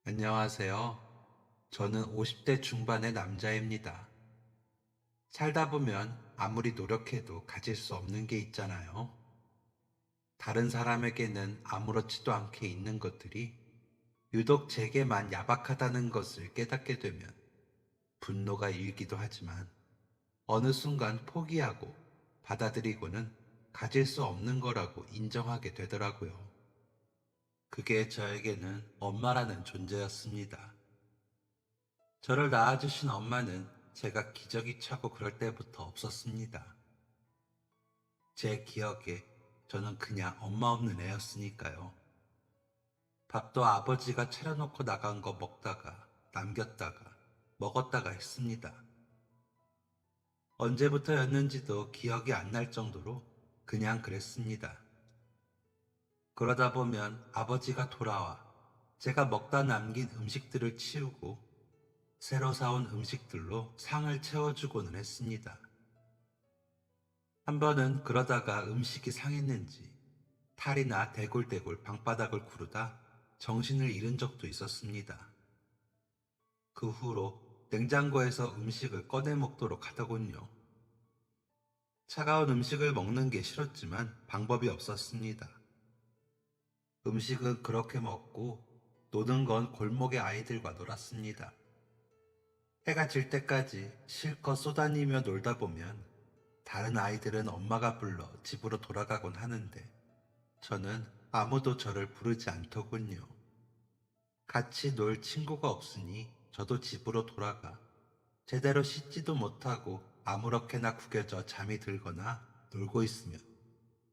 안녕하세요. 저는 50대 중반의 남자입니다. 살다 보면 아무리 노력해도 가질 수 없는 게 있잖아요. 다른 사람에게는 아무렇지도 않게 있는 것들이 유독 제게만 야박하다는 것을 깨닫게 되면 분노가 일기도 하지만 어느 순간 포기하고 받아들이고는 가질 수 없는 거라고 인정하게 되더라고요. 그게 저에게는 엄마라는 존재였습니다. 저를 낳아주신 엄마는 제가 기저귀 차고 그럴 때부터 없었습니다. 제 기억에 저는 그냥 엄마 없는 애였으니까요. 밥도 아버지가 차려놓고 나간 거 먹다가 남겼다가 먹었다가 했습니다. 언제부터였는지도 기억이 안 날 정도로 그냥 그랬습니다. 그러다 보면 아버지가 돌아와 제가 먹다 남긴 음식들을 치우고 새로 사온 음식들로 상을 채워주고는 했습니다. 한 번은 그러다가 음식이 상했는지 탈이나 대굴대굴 방바닥을 구르다 정신을 잃은 적도 있었습니다. 그 후로 냉장고에서 음식을 꺼내 먹도록 하더군요. 차가운 음식을 먹는 게 싫었지만 방법이 없었습니다. 음식은 그렇게 먹고 노는 건 골목의 아이들과 놀았습니다. 해가 질 때까지 실컷 쏘다니며 놀다 보면 다른 아이들은 엄마가 불러 집으로 돌아가곤 하는데 저는 아무도 저를 부르지 않더군요. 같이 놀 친구가 없으니 저도 집으로 돌아가 제대로 씻지도 못하고 아무렇게나 구겨져 잠이 들거나 놀고 있으면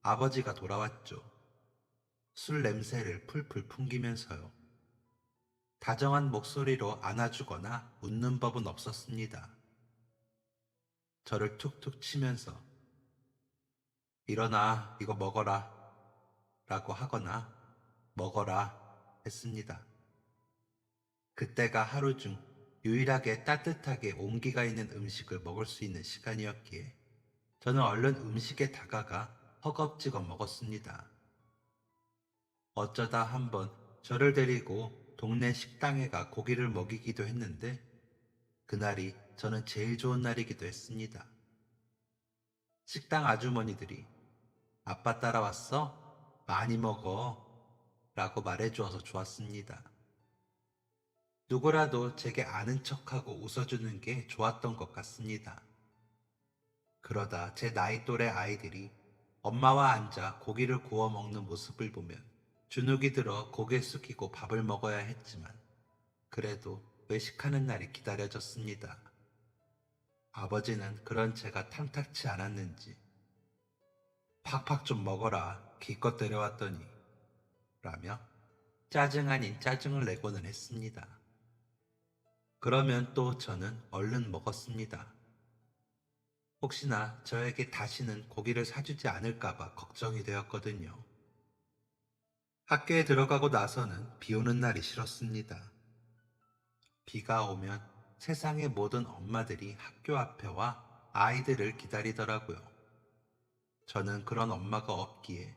아버지가 돌아왔죠. 술 냄새를 풀풀 풍기면서요. 다정한 목소리로 안아주거나 웃는 법은 없었습니다. 저를 툭툭 치면서 일어나 이거 먹어라 라고 하거나 먹어라 했습니다. 그때가 하루 중 유일하게 따뜻하게 온기가 있는 음식을 먹을 수 있는 시간이었기에 저는 얼른 음식에 다가가 허겁지겁 먹었습니다. 어쩌다 한번 저를 데리고 동네 식당에 가 고기를 먹이기도 했는데 그날이 저는 제일 좋은 날이기도 했습니다. 식당 아주머니들이 아빠 따라왔어? 많이 먹어 라고 말해주어서 좋았습니다. 누구라도 제게 아는 척하고 웃어주는 게 좋았던 것 같습니다. 그러다 제 나이 또래 아이들이 엄마와 앉아 고기를 구워 먹는 모습을 보면 주눅이 들어 고개 숙이고 밥을 먹어야 했지만 그래도 외식하는 날이 기다려졌습니다. 아버지는 그런 제가 탐탁치 않았는지 팍팍 좀 먹어라 기껏 데려왔더니 라며 짜증 아닌 짜증을 내고는 했습니다. 그러면 또 저는 얼른 먹었습니다. 혹시나 저에게 다시는 고기를 사주지 않을까봐 걱정이 되었거든요. 학교에 들어가고 나서는 비 오는 날이 싫었습니다. 비가 오면 세상의 모든 엄마들이 학교 앞에 와 아이들을 기다리더라고요. 저는 그런 엄마가 없기에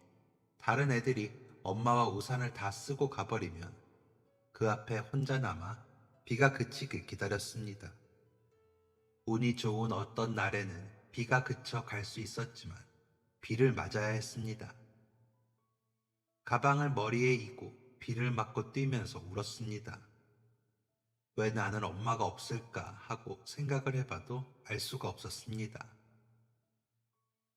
다른 애들이 엄마와 우산을 다 쓰고 가버리면 그 앞에 혼자 남아 비가 그치길 기다렸습니다. 운이 좋은 어떤 날에는 비가 그쳐 갈 수 있었지만 비를 맞아야 했습니다. 가방을 머리에 이고 비를 맞고 뛰면서 울었습니다. 왜 나는 엄마가 없을까 하고 생각을 해봐도 알 수가 없었습니다.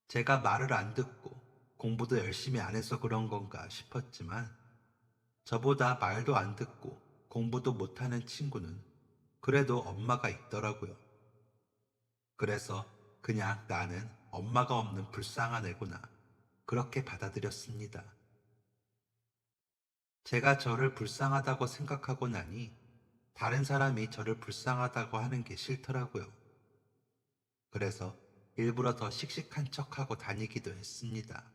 제가 말을 안 듣고 공부도 열심히 안 해서 그런 건가 싶었지만 저보다 말도 안 듣고 공부도 못하는 친구는 그래도 엄마가 있더라고요. 그래서 그냥 나는 엄마가 없는 불쌍한 애구나 그렇게 받아들였습니다. 제가 저를 불쌍하다고 생각하고 나니 다른 사람이 저를 불쌍하다고 하는 게 싫더라고요. 그래서 일부러 더 씩씩한 척하고 다니기도 했습니다.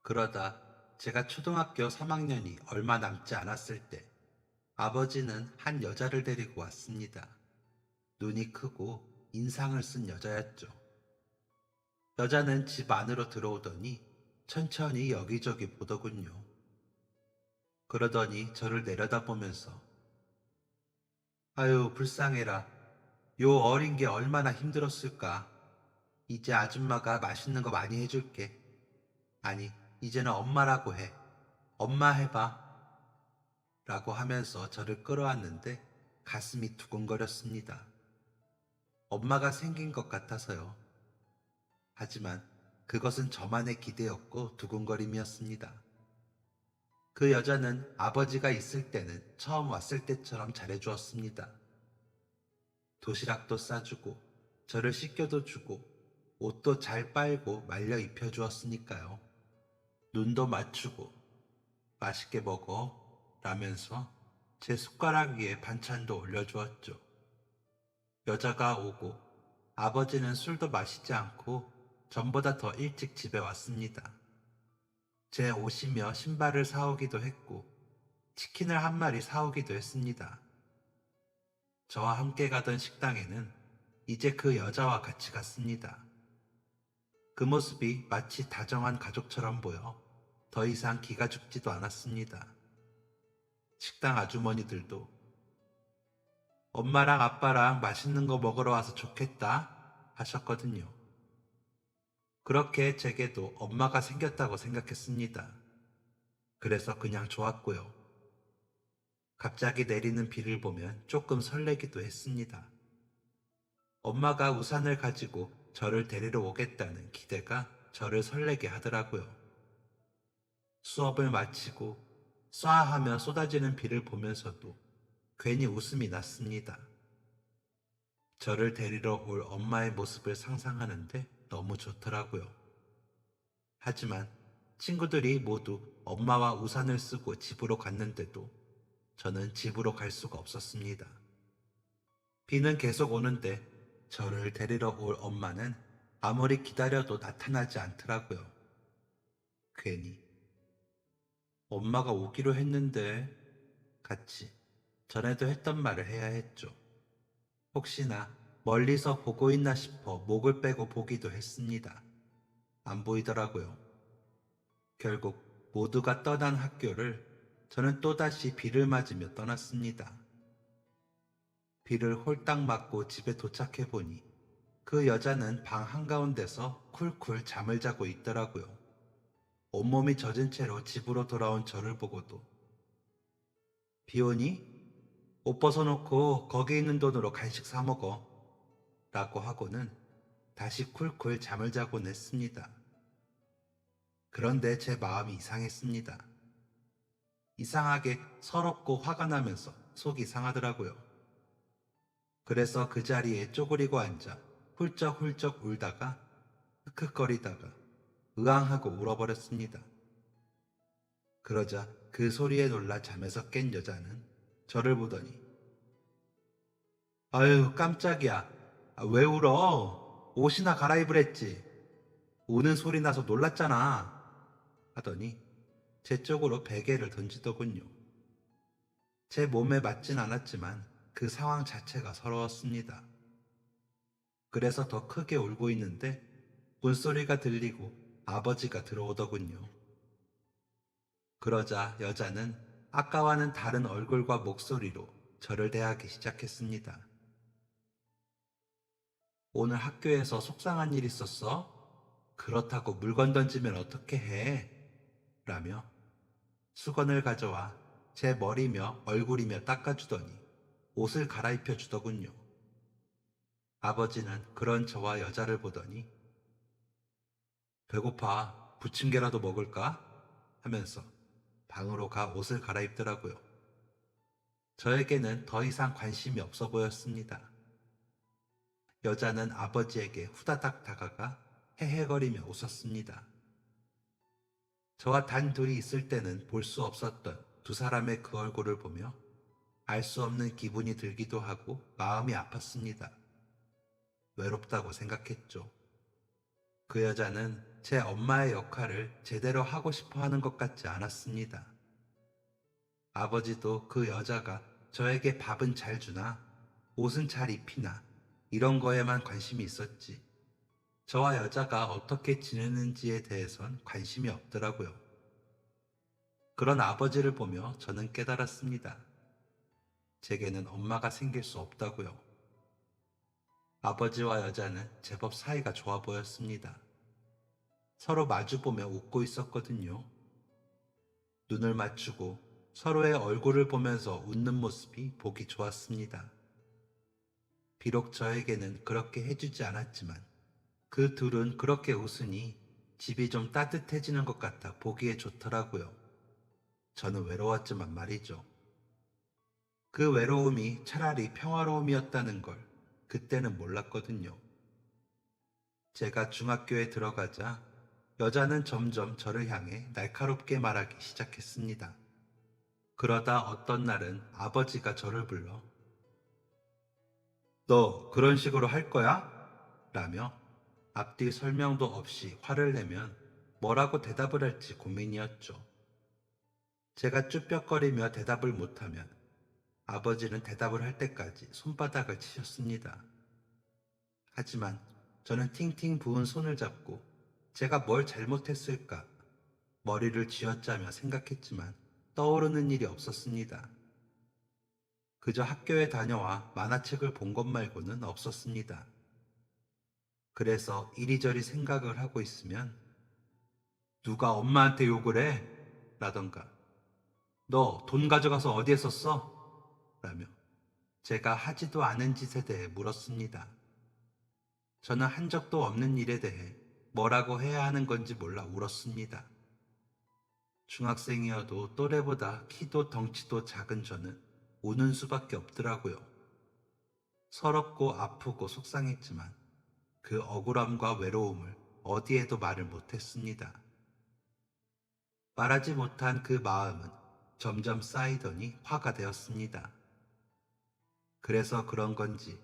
그러다 제가 초등학교 3학년이 얼마 남지 않았을 때 아버지는 한 여자를 데리고 왔습니다. 눈이 크고 인상을 쓴 여자였죠. 여자는 집 안으로 들어오더니 천천히 여기저기 보더군요. 그러더니 저를 내려다보면서 아유, 불쌍해라. 요 어린 게 얼마나 힘들었을까. 이제 아줌마가 맛있는 거 많이 해줄게. 아니, 이제는 엄마라고 해. 엄마 해봐. 라고 하면서 저를 끌어안는데 가슴이 두근거렸습니다. 엄마가 생긴 것 같아서요. 하지만 그것은 저만의 기대였고 두근거림이었습니다. 그 여자는 아버지가 있을 때는 처음 왔을 때처럼 잘해주었습니다. 도시락도 싸주고 저를 씻겨도 주고 옷도 잘 빨고 말려 입혀주었으니까요. 눈도 맞추고 맛있게 먹어 라면서 제 숟가락 위에 반찬도 올려주었죠. 여자가 오고 아버지는 술도 마시지 않고 전보다 더 일찍 집에 왔습니다. 제 옷이며 신발을 사오기도 했고 치킨을 한 마리 사오기도 했습니다. 저와 함께 가던 식당에는 이제 그 여자와 같이 갔습니다. 그 모습이 마치 다정한 가족처럼 보여 더 이상 기가 죽지도 않았습니다. 식당 아주머니들도 엄마랑 아빠랑 맛있는 거 먹으러 와서 좋겠다 하셨거든요. 그렇게 제게도 엄마가 생겼다고 생각했습니다. 그래서 그냥 좋았고요. 갑자기 내리는 비를 보면 조금 설레기도 했습니다. 엄마가 우산을 가지고 저를 데리러 오겠다는 기대가 저를 설레게 하더라고요. 수업을 마치고 쏴 하며 쏟아지는 비를 보면서도 괜히 웃음이 났습니다. 저를 데리러 올 엄마의 모습을 상상하는데 너무 좋더라고요. 하지만 친구들이 모두 엄마와 우산을 쓰고 집으로 갔는데도 저는 집으로 갈 수가 없었습니다. 비는 계속 오는데 저를 데리러 올 엄마는 아무리 기다려도 나타나지 않더라고요. 괜히 엄마가 오기로 했는데 같이 전에도 했던 말을 해야 했죠. 혹시나 멀리서 보고 있나 싶어 목을 빼고 보기도 했습니다. 안 보이더라고요. 결국 모두가 떠난 학교를 저는 또다시 비를 맞으며 떠났습니다. 비를 홀딱 맞고 집에 도착해 보니 그 여자는 방 한가운데서 쿨쿨 잠을 자고 있더라고요. 온몸이 젖은 채로 집으로 돌아온 저를 보고도 비 오니? 옷 벗어놓고 거기 있는 돈으로 간식 사 먹어 라고 하고는 다시 쿨쿨 잠을 자곤 했습니다. 그런데 제 마음이 이상했습니다. 이상하게 서럽고 화가 나면서 속이 상하더라고요. 그래서 그 자리에 쪼그리고 앉아 훌쩍훌쩍 울다가 흑흑거리다가 으앙하고 울어버렸습니다. 그러자 그 소리에 놀라 잠에서 깬 여자는 저를 보더니 아유 깜짝이야. 왜 울어? 옷이나 갈아입으랬지. 우는 소리 나서 놀랐잖아. 하더니 제 쪽으로 베개를 던지더군요. 제 몸에 맞진 않았지만 그 상황 자체가 서러웠습니다. 그래서 더 크게 울고 있는데 문소리가 들리고 아버지가 들어오더군요. 그러자 여자는 아까와는 다른 얼굴과 목소리로 저를 대하기 시작했습니다. 오늘 학교에서 속상한 일 있었어? 그렇다고 물건 던지면 어떻게 해? 라며 수건을 가져와 제 머리며 얼굴이며 닦아주더니 옷을 갈아입혀 주더군요. 아버지는 그런 저와 여자를 보더니 배고파 부침개라도 먹을까? 하면서 방으로 가 옷을 갈아입더라고요. 저에게는 더 이상 관심이 없어 보였습니다. 여자는 아버지에게 후다닥 다가가 헤헤거리며 웃었습니다. 저와 단둘이 있을 때는 볼 수 없었던 두 사람의 그 얼굴을 보며 알 수 없는 기분이 들기도 하고 마음이 아팠습니다. 외롭다고 생각했죠. 그 여자는 제 엄마의 역할을 제대로 하고 싶어 하는 것 같지 않았습니다. 아버지도 그 여자가 저에게 밥은 잘 주나, 옷은 잘 입히나, 이런 거에만 관심이 있었지. 저와 여자가 어떻게 지내는지에 대해선 관심이 없더라고요. 그런 아버지를 보며 저는 깨달았습니다. 제게는 엄마가 생길 수 없다고요. 아버지와 여자는 제법 사이가 좋아 보였습니다. 서로 마주보며 웃고 있었거든요. 눈을 맞추고 서로의 얼굴을 보면서 웃는 모습이 보기 좋았습니다. 비록 저에게는 그렇게 해주지 않았지만 그 둘은 그렇게 웃으니 집이 좀 따뜻해지는 것 같아 보기에 좋더라고요. 저는 외로웠지만 말이죠. 그 외로움이 차라리 평화로움이었다는 걸 그때는 몰랐거든요. 제가 중학교에 들어가자 여자는 점점 저를 향해 날카롭게 말하기 시작했습니다. 그러다 어떤 날은 아버지가 저를 불러 "너 그런 식으로 할 거야?" 라며 앞뒤 설명도 없이 화를 내면 뭐라고 대답을 할지 고민이었죠. 제가 쭈뼛거리며 대답을 못하면 아버지는 대답을 할 때까지 손바닥을 치셨습니다. 하지만 저는 팅팅 부은 손을 잡고 제가 뭘 잘못했을까 머리를 쥐어짜며 생각했지만 떠오르는 일이 없었습니다. 그저 학교에 다녀와 만화책을 본 것 말고는 없었습니다. 그래서 이리저리 생각을 하고 있으면 누가 엄마한테 욕을 해? 라던가 너 돈 가져가서 어디에 썼어? 라며 제가 하지도 않은 짓에 대해 물었습니다. 저는 한 적도 없는 일에 대해 뭐라고 해야 하는 건지 몰라 울었습니다. 중학생이어도 또래보다 키도 덩치도 작은 저는 우는 수밖에 없더라고요. 서럽고 아프고 속상했지만 그 억울함과 외로움을 어디에도 말을 못했습니다. 말하지 못한 그 마음은 점점 쌓이더니 화가 되었습니다. 그래서 그런 건지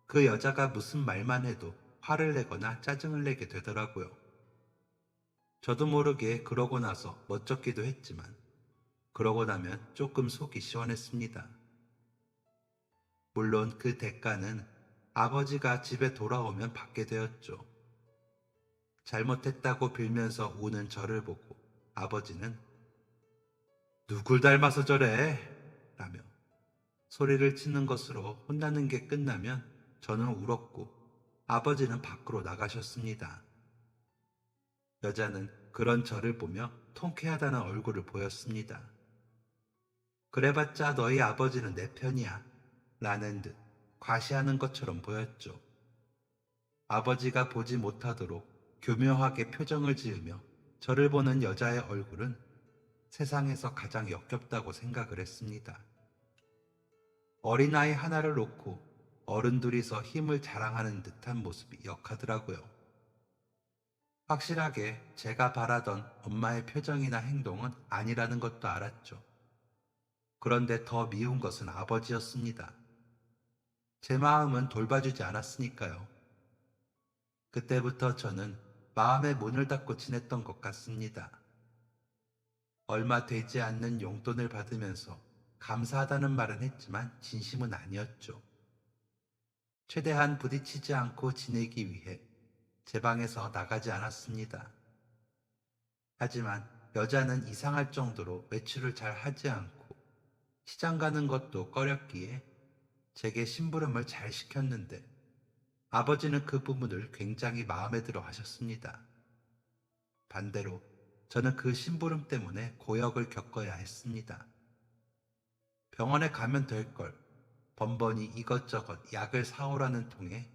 그 여자가 무슨 말만 해도 화를 내거나 짜증을 내게 되더라고요. 저도 모르게 그러고 나서 멋쩍기도 했지만 그러고 나면 조금 속이 시원했습니다. 물론 그 대가는 아버지가 집에 돌아오면 받게 되었죠. 잘못했다고 빌면서 우는 저를 보고 아버지는 누굴 닮아서 저래? 라며 소리를 치는 것으로 혼나는 게 끝나면 저는 울었고 아버지는 밖으로 나가셨습니다. 여자는 그런 저를 보며 통쾌하다는 얼굴을 보였습니다. 그래봤자 너희 아버지는 내 편이야 라는 듯 과시하는 것처럼 보였죠. 아버지가 보지 못하도록 교묘하게 표정을 지으며 저를 보는 여자의 얼굴은 세상에서 가장 역겹다고 생각을 했습니다. 어린아이 하나를 놓고 어른 둘이서 힘을 자랑하는 듯한 모습이 역하더라고요. 확실하게 제가 바라던 엄마의 표정이나 행동은 아니라는 것도 알았죠. 그런데 더 미운 것은 아버지였습니다. 제 마음은 돌봐주지 않았으니까요. 그때부터 저는 마음의 문을 닫고 지냈던 것 같습니다. 얼마 되지 않는 용돈을 받으면서 감사하다는 말은 했지만 진심은 아니었죠. 최대한 부딪히지 않고 지내기 위해 제 방에서 나가지 않았습니다. 하지만 여자는 이상할 정도로 외출을 잘 하지 않고 시장 가는 것도 꺼렸기에 제게 심부름을 잘 시켰는데 아버지는 그 부분을 굉장히 마음에 들어 하셨습니다. 반대로 저는 그 심부름 때문에 고역을 겪어야 했습니다. 병원에 가면 될 걸 번번이 이것저것 약을 사오라는 통에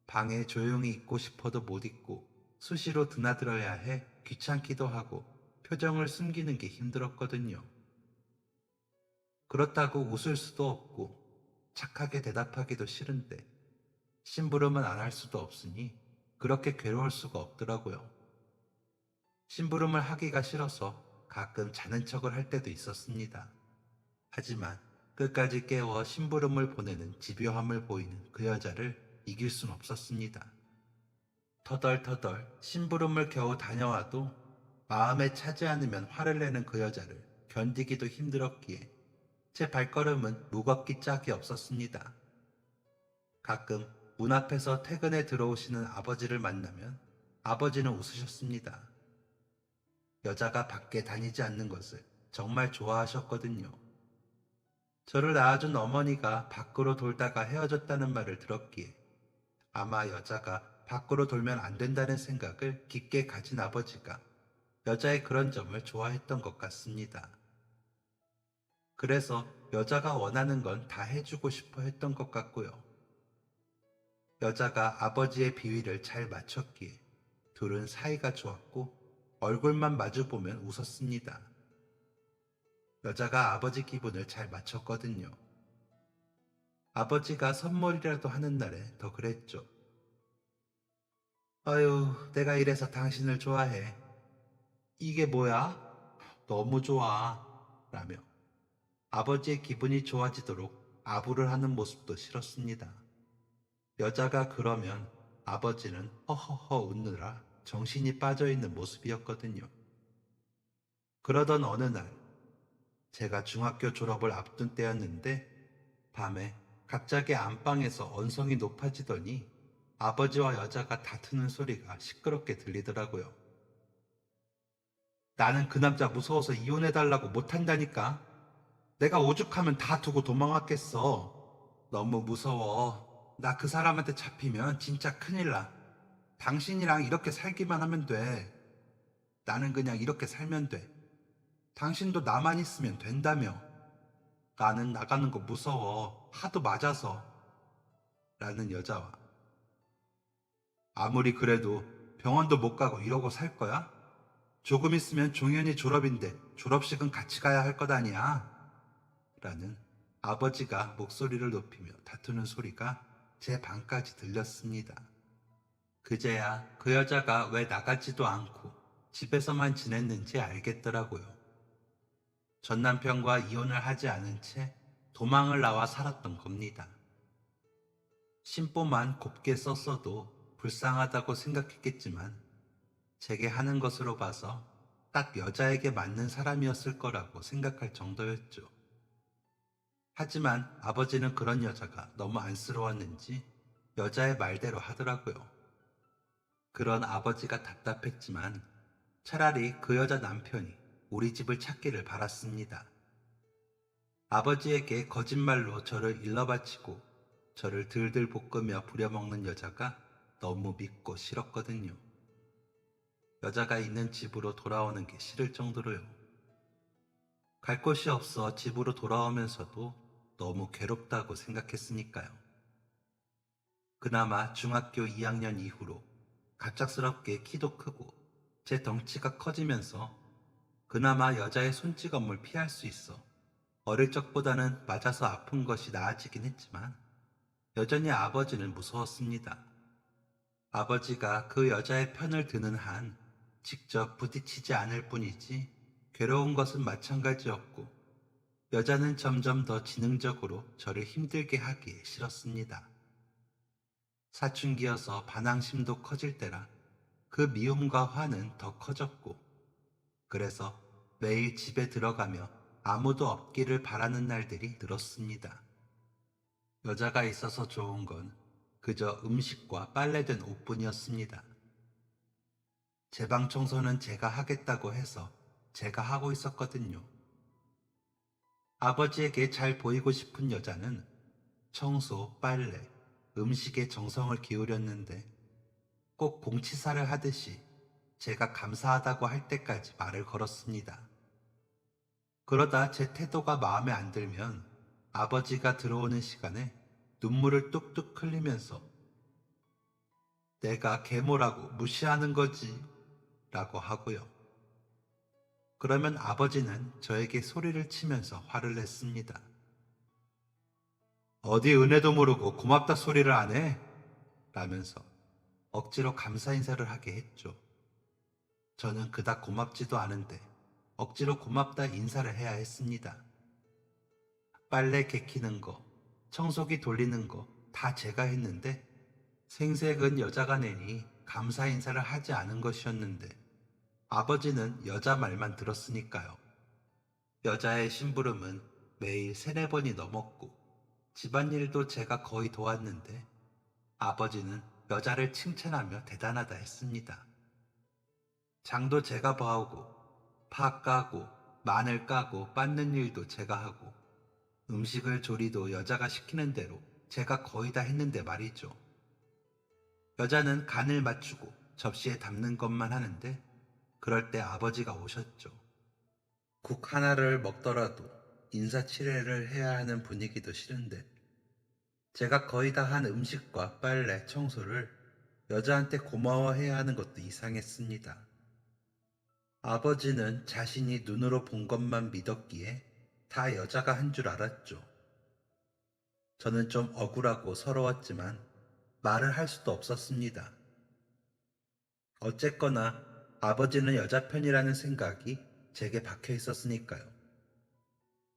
방에 조용히 있고 싶어도 못 있고 수시로 드나들어야 해 귀찮기도 하고 표정을 숨기는 게 힘들었거든요. 그렇다고 웃을 수도 없고 착하게 대답하기도 싫은데 심부름은 안 할 수도 없으니 그렇게 괴로울 수가 없더라고요. 심부름을 하기가 싫어서 가끔 자는 척을 할 때도 있었습니다. 하지만 끝까지 깨워 심부름을 보내는 집요함을 보이는 그 여자를 이길 순 없었습니다. 터덜터덜 심부름을 겨우 다녀와도 마음에 차지 않으면 화를 내는 그 여자를 견디기도 힘들었기에 제 발걸음은 무겁기 짝이 없었습니다. 가끔 문 앞에서 퇴근에 들어오시는 아버지를 만나면 아버지는 웃으셨습니다. 여자가 밖에 다니지 않는 것을 정말 좋아하셨거든요. 저를 낳아준 어머니가 밖으로 돌다가 헤어졌다는 말을 들었기에 아마 여자가 밖으로 돌면 안 된다는 생각을 깊게 가진 아버지가 여자의 그런 점을 좋아했던 것 같습니다. 그래서 여자가 원하는 건 다 해주고 싶어 했던 것 같고요. 여자가 아버지의 비위를 잘 맞췄기에 둘은 사이가 좋았고 얼굴만 마주보면 웃었습니다. 여자가 아버지 기분을 잘 맞췄거든요. 아버지가 선물이라도 하는 날에 더 그랬죠. 아유, 내가 이래서 당신을 좋아해. 이게 뭐야? 너무 좋아. 라며 아버지의 기분이 좋아지도록 아부를 하는 모습도 싫었습니다. 여자가 그러면 아버지는 허허허 웃느라 정신이 빠져있는 모습이었거든요. 그러던 어느 날 제가 중학교 졸업을 앞둔 때였는데 밤에 갑자기 안방에서 언성이 높아지더니 아버지와 여자가 다투는 소리가 시끄럽게 들리더라고요. 나는 그 남자 무서워서 이혼해달라고 못한다니까. 내가 오죽하면 다 두고 도망왔겠어. 너무 무서워. 나 그 사람한테 잡히면 진짜 큰일 나. 당신이랑 이렇게 살기만 하면 돼. 나는 그냥 이렇게 살면 돼. 당신도 나만 있으면 된다며. 나는 나가는 거 무서워. 하도 맞아서. 라는 여자와 아무리 그래도 병원도 못 가고 이러고 살 거야? 조금 있으면 종현이 졸업인데 졸업식은 같이 가야 할 것 아니야? 라는 아버지가 목소리를 높이며 다투는 소리가 제 방까지 들렸습니다. 그제야 그 여자가 왜 나가지도 않고 집에서만 지냈는지 알겠더라고요. 전 남편과 이혼을 하지 않은 채 도망을 나와 살았던 겁니다. 심보만 곱게 썼어도 불쌍하다고 생각했겠지만 제게 하는 것으로 봐서 딱 여자에게 맞는 사람이었을 거라고 생각할 정도였죠. 하지만 아버지는 그런 여자가 너무 안쓰러웠는지 여자의 말대로 하더라고요. 그런 아버지가 답답했지만 차라리 그 여자 남편이 우리 집을 찾기를 바랐습니다. 아버지에게 거짓말로 저를 일러바치고 저를 들들 볶으며 부려먹는 여자가 너무 믿고 싫었거든요. 여자가 있는 집으로 돌아오는 게 싫을 정도로요. 갈 곳이 없어 집으로 돌아오면서도 너무 괴롭다고 생각했으니까요. 그나마 중학교 2학년 이후로 갑작스럽게 키도 크고 제 덩치가 커지면서 그나마 여자의 손찌검을 피할 수 있어 어릴 적보다는 맞아서 아픈 것이 나아지긴 했지만 여전히 아버지는 무서웠습니다. 아버지가 그 여자의 편을 드는 한 직접 부딪히지 않을 뿐이지 괴로운 것은 마찬가지였고 여자는 점점 더 지능적으로 저를 힘들게 하기 싫었습니다. 사춘기여서 반항심도 커질 때라 그 미움과 화는 더 커졌고 그래서 매일 집에 들어가며 아무도 없기를 바라는 날들이 늘었습니다. 여자가 있어서 좋은 건 그저 음식과 빨래된 옷뿐이었습니다. 제 방 청소는 제가 하겠다고 해서 제가 하고 있었거든요. 아버지에게 잘 보이고 싶은 여자는 청소, 빨래, 음식에 정성을 기울였는데 꼭 공치사를 하듯이 제가 감사하다고 할 때까지 말을 걸었습니다. 그러다 제 태도가 마음에 안 들면 아버지가 들어오는 시간에 눈물을 뚝뚝 흘리면서 내가 계모라고 무시하는 거지 라고 하고요. 그러면 아버지는 저에게 소리를 치면서 화를 냈습니다. 어디 은혜도 모르고 고맙다 소리를 안 해? 라면서 억지로 감사 인사를 하게 했죠. 저는 그닥 고맙지도 않은데 억지로 고맙다 인사를 해야 했습니다. 빨래 개키는 거, 청소기 돌리는 거 다 제가 했는데 생색은 여자가 내니 감사 인사를 하지 않은 것이었는데 아버지는 여자 말만 들었으니까요. 여자의 심부름은 매일 3-4번이 넘었고 집안일도 제가 거의 도왔는데 아버지는 여자를 칭찬하며 대단하다 했습니다. 장도 제가 봐오고 파 까고 마늘 까고 빻는 일도 제가 하고 음식을 조리도 여자가 시키는 대로 제가 거의 다 했는데 말이죠. 여자는 간을 맞추고 접시에 담는 것만 하는데 그럴 때 아버지가 오셨죠. 국 하나를 먹더라도 인사치레를 해야 하는 분위기도 싫은데 제가 거의 다 한 음식과 빨래, 청소를 여자한테 고마워해야 하는 것도 이상했습니다. 아버지는 자신이 눈으로 본 것만 믿었기에 다 여자가 한 줄 알았죠. 저는 좀 억울하고 서러웠지만 말을 할 수도 없었습니다. 어쨌거나 아버지는 여자 편이라는 생각이 제게 박혀 있었으니까요.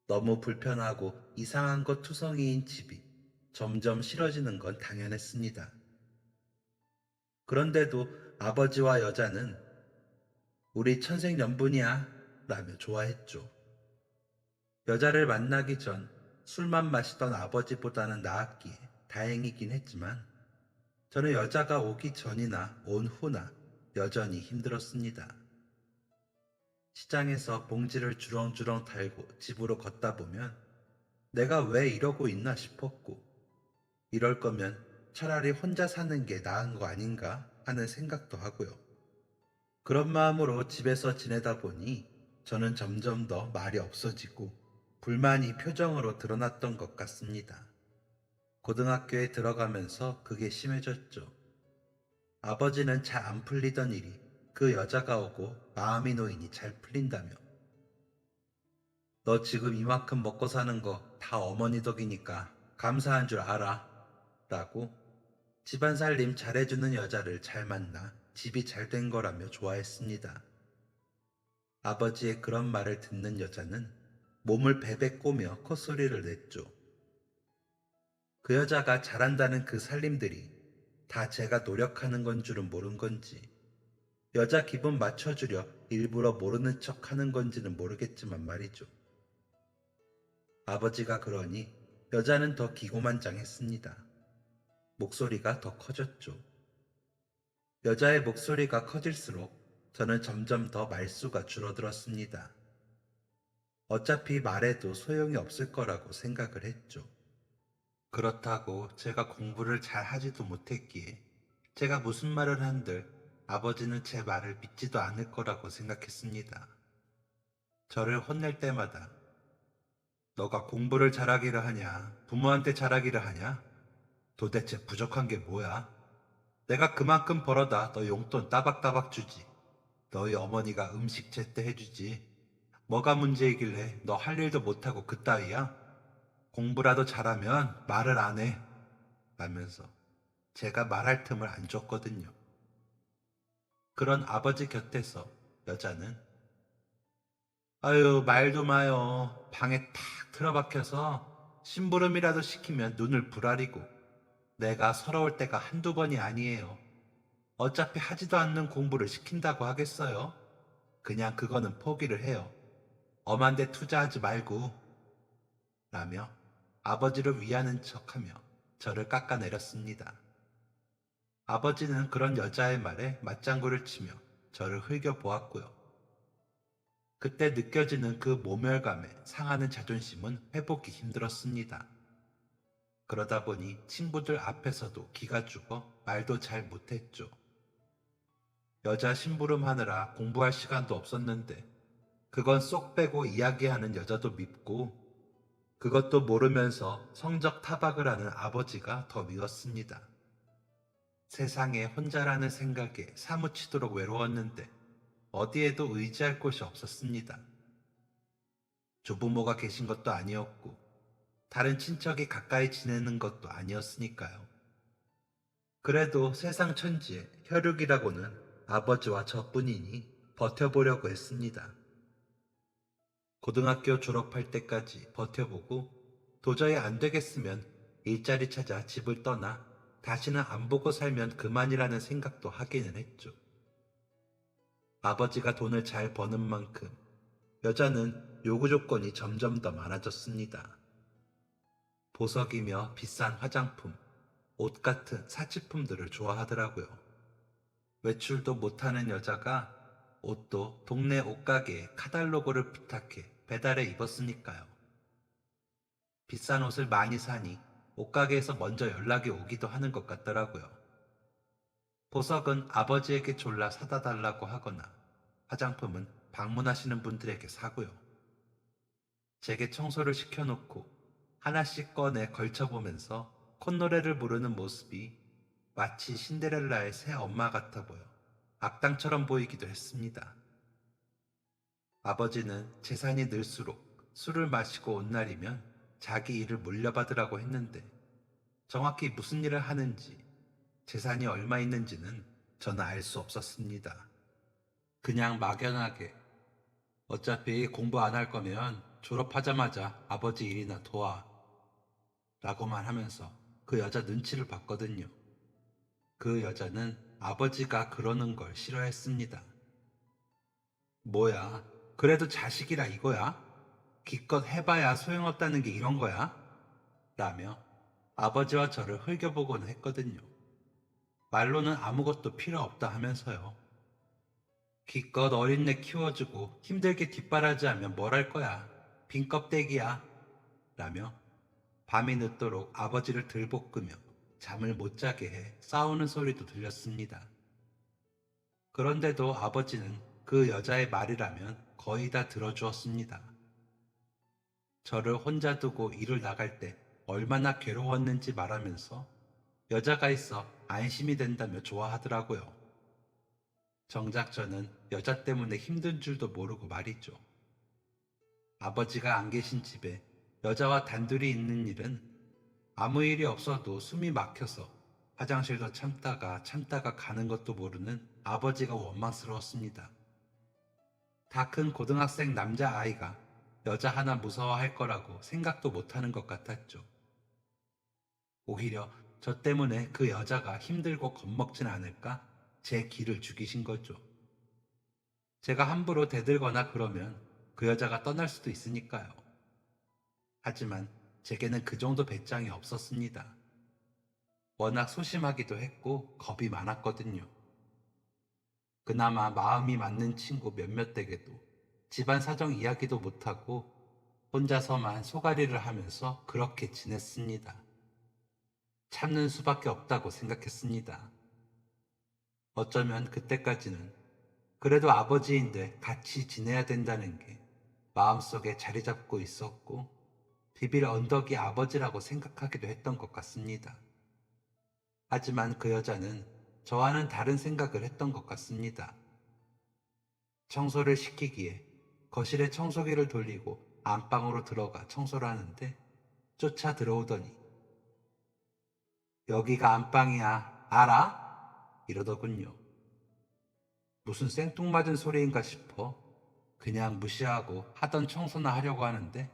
너무 불편하고 이상한 것 투성이인 집이 점점 싫어지는 건 당연했습니다. 그런데도 아버지와 여자는 우리 천생연분이야 라며 좋아했죠. 여자를 만나기 전 술만 마시던 아버지보다는 나았기에 다행이긴 했지만 저는 여자가 오기 전이나 온 후나 여전히 힘들었습니다. 시장에서 봉지를 주렁주렁 달고 집으로 걷다 보면 내가 왜 이러고 있나 싶었고 이럴 거면 차라리 혼자 사는 게 나은 거 아닌가 하는 생각도 하고요. 그런 마음으로 집에서 지내다 보니 저는 점점 더 말이 없어지고 불만이 표정으로 드러났던 것 같습니다. 고등학교에 들어가면서 그게 심해졌죠. 아버지는 잘 안 풀리던 일이 그 여자가 오고 마음이 놓이니 잘 풀린다며. 너 지금 이만큼 먹고 사는 거 다 어머니 덕이니까 감사한 줄 알아. 라고 집안 살림 잘해주는 여자를 잘 만나 집이 잘 된 거라며 좋아했습니다. 아버지의 그런 말을 듣는 여자는 몸을 베베 꼬며 콧소리를 냈죠. 그 여자가 잘한다는 그 살림들이 다 제가 노력하는 건 줄은 모른 건지 여자 기분 맞춰주려 일부러 모르는 척 하는 건지는 모르겠지만 말이죠. 아버지가 그러니 여자는 더 기고만장했습니다. 목소리가 더 커졌죠. 여자의 목소리가 커질수록 저는 점점 더 말수가 줄어들었습니다. 어차피 말해도 소용이 없을 거라고 생각을 했죠. 그렇다고 제가 공부를 잘 하지도 못했기에 제가 무슨 말을 한들 아버지는 제 말을 믿지도 않을 거라고 생각했습니다. 저를 혼낼 때마다 너가 공부를 잘하기를 하냐, 부모한테 잘하기를 하냐? 도대체 부족한 게 뭐야? 내가 그만큼 벌어다 너 용돈 따박따박 주지. 너희 어머니가 음식 제때 해주지. 뭐가 문제이길래 너 할 일도 못하고 그따위야? 공부라도 잘하면 말을 안 해. 라면서 제가 말할 틈을 안 줬거든요. 그런 아버지 곁에서 여자는 아유 말도 마요. 방에 탁 틀어박혀서 심부름이라도 시키면 눈을 부라리고 내가 서러울 때가 한두 번이 아니에요. 어차피 하지도 않는 공부를 시킨다고 하겠어요? 그냥 그거는 포기를 해요. 엄한 데 투자하지 말고 라며 아버지를 위하는 척하며 저를 깎아내렸습니다. 아버지는 그런 여자의 말에 맞장구를 치며 저를 흘겨보았고요. 그때 느껴지는 그 모멸감에 상하는 자존심은 회복이 힘들었습니다. 그러다 보니 친구들 앞에서도 기가 죽어 말도 잘 못했죠. 여자 심부름하느라 공부할 시간도 없었는데 그건 쏙 빼고 이야기하는 여자도 밉고 그것도 모르면서 성적 타박을 하는 아버지가 더 미웠습니다. 세상에 혼자라는 생각에 사무치도록 외로웠는데 어디에도 의지할 곳이 없었습니다. 조부모가 계신 것도 아니었고 다른 친척이 가까이 지내는 것도 아니었으니까요. 그래도 세상 천지에 혈육이라고는 아버지와 저뿐이니 버텨보려고 했습니다. 고등학교 졸업할 때까지 버텨보고 도저히 안 되겠으면 일자리 찾아 집을 떠나 다시는 안 보고 살면 그만이라는 생각도 하기는 했죠. 아버지가 돈을 잘 버는 만큼 여자는 요구 조건이 점점 더 많아졌습니다. 보석이며 비싼 화장품, 옷 같은 사치품들을 좋아하더라고요. 외출도 못하는 여자가 옷도 동네 옷가게에 카달로그를 부탁해 배달해 입었으니까요. 비싼 옷을 많이 사니 옷가게에서 먼저 연락이 오기도 하는 것 같더라고요. 보석은 아버지에게 졸라 사다 달라고 하거나 화장품은 방문하시는 분들에게 사고요. 제게 청소를 시켜놓고 하나씩 꺼내 걸쳐보면서 콧노래를 부르는 모습이 마치 신데렐라의 새 엄마 같아 보여 악당처럼 보이기도 했습니다. 아버지는 재산이 늘수록 술을 마시고 온 날이면 자기 일을 물려받으라고 했는데 정확히 무슨 일을 하는지 재산이 얼마 있는지는 저는 알 수 없었습니다. 그냥 막연하게 어차피 공부 안 할 거면 졸업하자마자 아버지 일이나 도와 라고만 하면서 그 여자 눈치를 봤거든요. 그 여자는 아버지가 그러는 걸 싫어했습니다. 뭐야, 그래도 자식이라 이거야? 기껏 해봐야 소용없다는 게 이런 거야? 라며 아버지와 저를 흘겨보곤 했거든요. 말로는 아무것도 필요 없다 하면서요. 기껏 어린애 키워주고 힘들게 뒷바라지하면 뭘 할 거야? 빈 껍데기야. 라며 밤이 늦도록 아버지를 들볶으며 잠을 못 자게 해 싸우는 소리도 들렸습니다. 그런데도 아버지는 그 여자의 말이라면 거의 다 들어주었습니다. 저를 혼자 두고 일을 나갈 때 얼마나 괴로웠는지 말하면서 여자가 있어 안심이 된다며 좋아하더라고요. 정작 저는 여자 때문에 힘든 줄도 모르고 말이죠. 아버지가 안 계신 집에 여자와 단둘이 있는 일은 아무 일이 없어도 숨이 막혀서 화장실도 참다가 가는 것도 모르는 아버지가 원망스러웠습니다. 다 큰 고등학생 남자아이가 여자 하나 무서워할 거라고 생각도 못하는 것 같았죠. 오히려 저 때문에 그 여자가 힘들고 겁먹진 않을까 제 기를 죽이신 거죠. 제가 함부로 대들거나 그러면 그 여자가 떠날 수도 있으니까요. 하지만 제게는 그 정도 배짱이 없었습니다. 워낙 소심하기도 했고 겁이 많았거든요. 그나마 마음이 맞는 친구 몇몇 댁에도 집안 사정 이야기도 못하고 혼자서만 소가리를 하면서 그렇게 지냈습니다. 참는 수밖에 없다고 생각했습니다. 어쩌면 그때까지는 그래도 아버지인데 같이 지내야 된다는 게 마음속에 자리 잡고 있었고 비빌 언덕이 아버지라고 생각하기도 했던 것 같습니다. 하지만 그 여자는 저와는 다른 생각을 했던 것 같습니다. 청소를 시키기에 거실에 청소기를 돌리고 안방으로 들어가 청소를 하는데 쫓아 들어오더니 여기가 안방이야, 알아? 이러더군요. 무슨 생뚱맞은 소리인가 싶어 그냥 무시하고 하던 청소나 하려고 하는데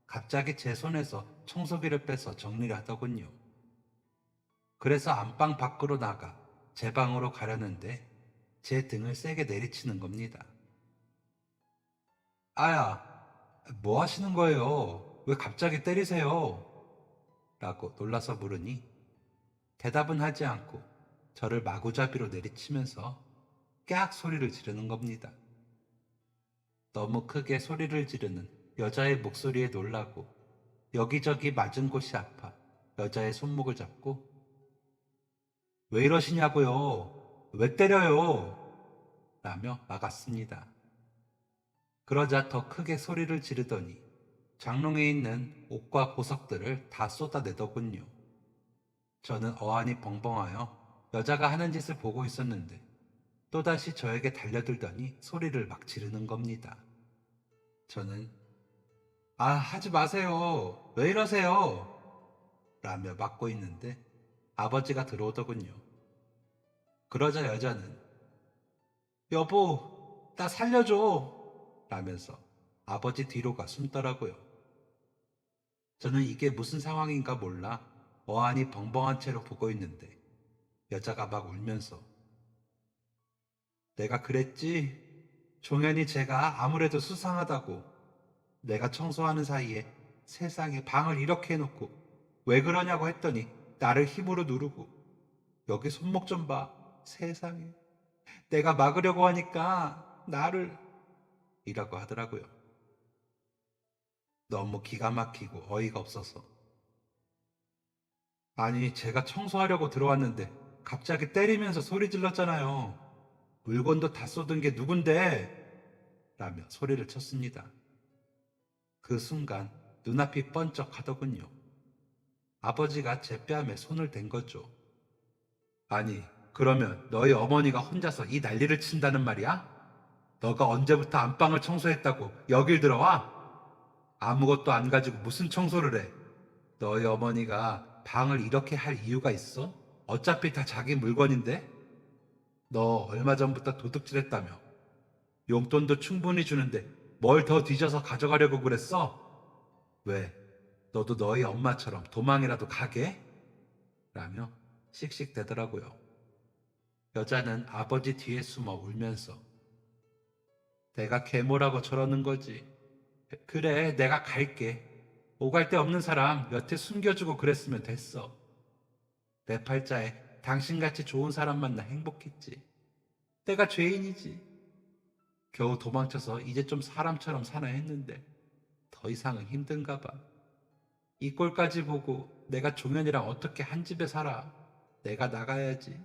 갑자기 제 손에서 청소기를 빼서 정리를 하더군요. 그래서 안방 밖으로 나가 제 방으로 가려는데 제 등을 세게 내리치는 겁니다. 아야, 뭐 하시는 거예요? 왜 갑자기 때리세요? 라고 놀라서 물으니 대답은 하지 않고 저를 마구잡이로 내리치면서 깍 소리를 지르는 겁니다. 너무 크게 소리를 지르는 여자의 목소리에 놀라고 여기저기 맞은 곳이 아파 여자의 손목을 잡고 왜 이러시냐고요? 왜 때려요? 라며 막았습니다. 그러자 더 크게 소리를 지르더니 장롱에 있는 옷과 보석들을 다 쏟아내더군요. 저는 어안이 벙벙하여 여자가 하는 짓을 보고 있었는데 또다시 저에게 달려들더니 소리를 막 지르는 겁니다. 저는 하지 마세요. 왜 이러세요? 라며 막고 있는데 아버지가 들어오더군요. 그러자 여자는 여보, 나 살려줘 라면서 아버지 뒤로 가 숨더라고요. 저는 이게 무슨 상황인가 몰라 어안이 벙벙한 채로 보고 있는데 여자가 막 울면서 내가 그랬지? 종현이 제가 아무래도 수상하다고 내가 청소하는 사이에 세상에 방을 이렇게 해놓고 왜 그러냐고 했더니 나를 힘으로 누르고 여기 손목 좀 봐. 세상에 내가 막으려고 하니까 나를 이라고 하더라고요. 너무 기가 막히고 어이가 없어서. 아니, 제가 청소하려고 들어왔는데 갑자기 때리면서 소리 질렀잖아요. 물건도 다 쏟은 게 누군데? 라며 소리를 쳤습니다. 그 순간 눈앞이 번쩍하더군요. 아버지가 제 뺨에 손을 댄 거죠. 아니, 그러면 너희 어머니가 혼자서 이 난리를 친다는 말이야? 너가 언제부터 안방을 청소했다고 여길 들어와? 아무것도 안 가지고 무슨 청소를 해? 너희 어머니가 방을 이렇게 할 이유가 있어? 어차피 다 자기 물건인데? 너 얼마 전부터 도둑질했다며. 용돈도 충분히 주는데 뭘 더 뒤져서 가져가려고 그랬어? 왜? 너도 너희 엄마처럼 도망이라도 가게? 라며 씩씩대더라고요. 여자는 아버지 뒤에 숨어 울면서 내가 계모라고 저러는 거지. 그래, 내가 갈게. 오갈 데 없는 사람 여태 숨겨주고 그랬으면 됐어. 내 팔자에 당신같이 좋은 사람 만나 행복했지. 내가 죄인이지. 겨우 도망쳐서 이제 좀 사람처럼 사나 했는데 더 이상은 힘든가 봐. 이 꼴까지 보고 내가 종현이랑 어떻게 한 집에 살아. 내가 나가야지.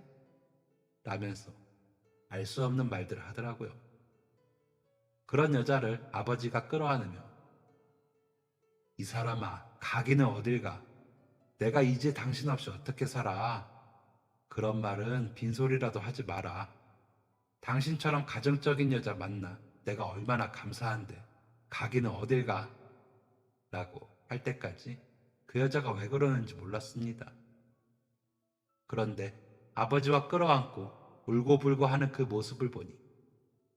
라면서 알 수 없는 말들을 하더라고요. 그런 여자를 아버지가 끌어안으며 이 사람아, 가기는 어딜 가. 내가 이제 당신 없이 어떻게 살아. 그런 말은 빈소리라도 하지 마라. 당신처럼 가정적인 여자 만나 내가 얼마나 감사한데. 가기는 어딜 가. 라고 할 때까지 그 여자가 왜 그러는지 몰랐습니다. 그런데 아버지와 끌어안고 울고불고 하는 그 모습을 보니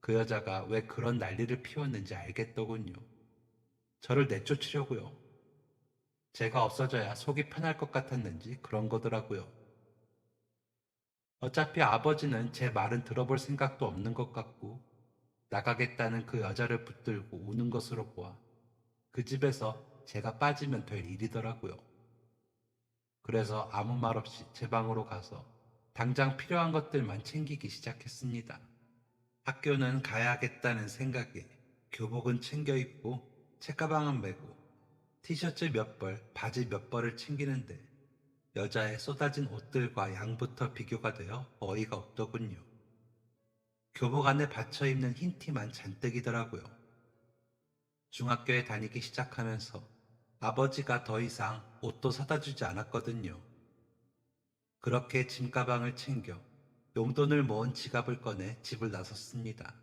그 여자가 왜 그런 난리를 피웠는지 알겠더군요. 저를 내쫓으려고요. 제가 없어져야 속이 편할 것 같았는지 그런 거더라고요. 어차피 아버지는 제 말은 들어볼 생각도 없는 것 같고 나가겠다는 그 여자를 붙들고 우는 것으로 보아 그 집에서 제가 빠지면 될 일이더라고요. 그래서 아무 말 없이 제 방으로 가서 당장 필요한 것들만 챙기기 시작했습니다. 학교는 가야겠다는 생각에 교복은 챙겨 입고 책가방은 메고 티셔츠 몇 벌, 바지 몇 벌을 챙기는데 여자의 쏟아진 옷들과 양부터 비교가 되어 어이가 없더군요. 교복 안에 받쳐 입는 흰 티만 잔뜩이더라고요. 중학교에 다니기 시작하면서 아버지가 더 이상 옷도 사다 주지 않았거든요. 그렇게 짐가방을 챙겨 용돈을 모은 지갑을 꺼내 집을 나섰습니다.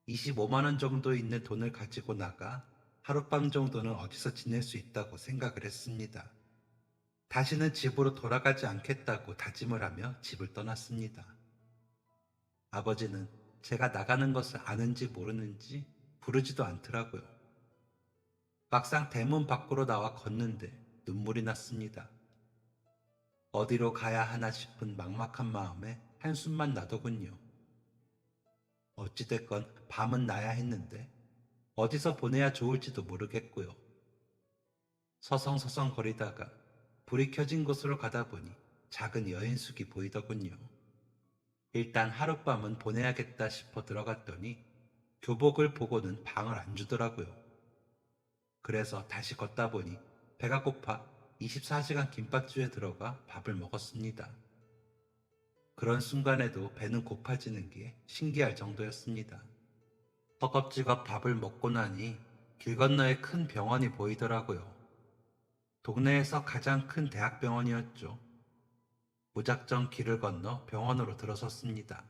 25만 원 정도 있는 돈을 가지고 나가 하룻밤 정도는 어디서 지낼 수 있다고 생각을 했습니다. 다시는 집으로 돌아가지 않겠다고 다짐을 하며 집을 떠났습니다. 아버지는 제가 나가는 것을 아는지 모르는지 부르지도 않더라고요. 막상 대문 밖으로 나와 걷는데 눈물이 났습니다. 어디로 가야 하나 싶은 막막한 마음에 한숨만 나더군요. 어찌됐건 밤은 나야 했는데 어디서 보내야 좋을지도 모르겠고요. 서성서성 거리다가 불이 켜진 곳으로 가다 보니 작은 여인숙이 보이더군요. 일단 하룻밤은 보내야겠다 싶어 들어갔더니 교복을 보고는 방을 안 주더라고요. 그래서 다시 걷다 보니 배가 고파 24시간 김밥집에 들어가 밥을 먹었습니다. 그런 순간에도 배는 고파지는 게 신기할 정도였습니다. 허겁지겁 밥을 먹고 나니 길 건너에 큰 병원이 보이더라고요. 동네에서 가장 큰 대학병원이었죠. 무작정 길을 건너 병원으로 들어섰습니다.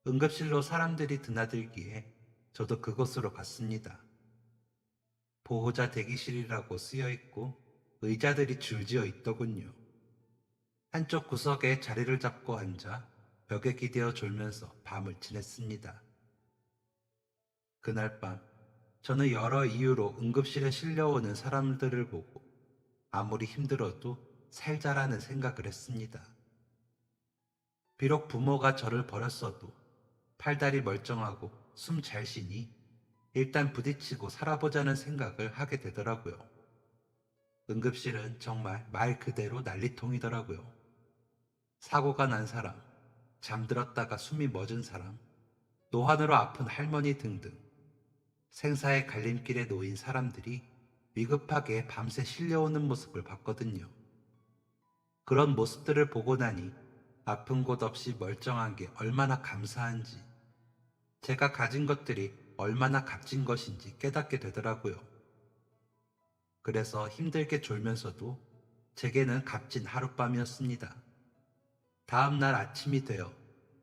응급실로 사람들이 드나들기에 저도 그곳으로 갔습니다. 보호자 대기실이라고 쓰여 있고 의자들이 줄지어 있더군요. 한쪽 구석에 자리를 잡고 앉아 벽에 기대어 졸면서 밤을 지냈습니다. 그날 밤 저는 여러 이유로 응급실에 실려오는 사람들을 보고 아무리 힘들어도 살자라는 생각을 했습니다. 비록 부모가 저를 버렸어도 팔다리 멀쩡하고 숨 잘 쉬니 일단 부딪히고 살아보자는 생각을 하게 되더라고요. 응급실은 정말 말 그대로 난리통이더라고요. 사고가 난 사람, 잠들었다가 숨이 멎은 사람, 노환으로 아픈 할머니 등등 생사의 갈림길에 놓인 사람들이 위급하게 밤새 실려오는 모습을 봤거든요. 그런 모습들을 보고 나니 아픈 곳 없이 멀쩡한 게 얼마나 감사한지, 제가 가진 것들이 얼마나 값진 것인지 깨닫게 되더라고요. 그래서 힘들게 졸면서도 제게는 값진 하룻밤이었습니다. 다음 날 아침이 되어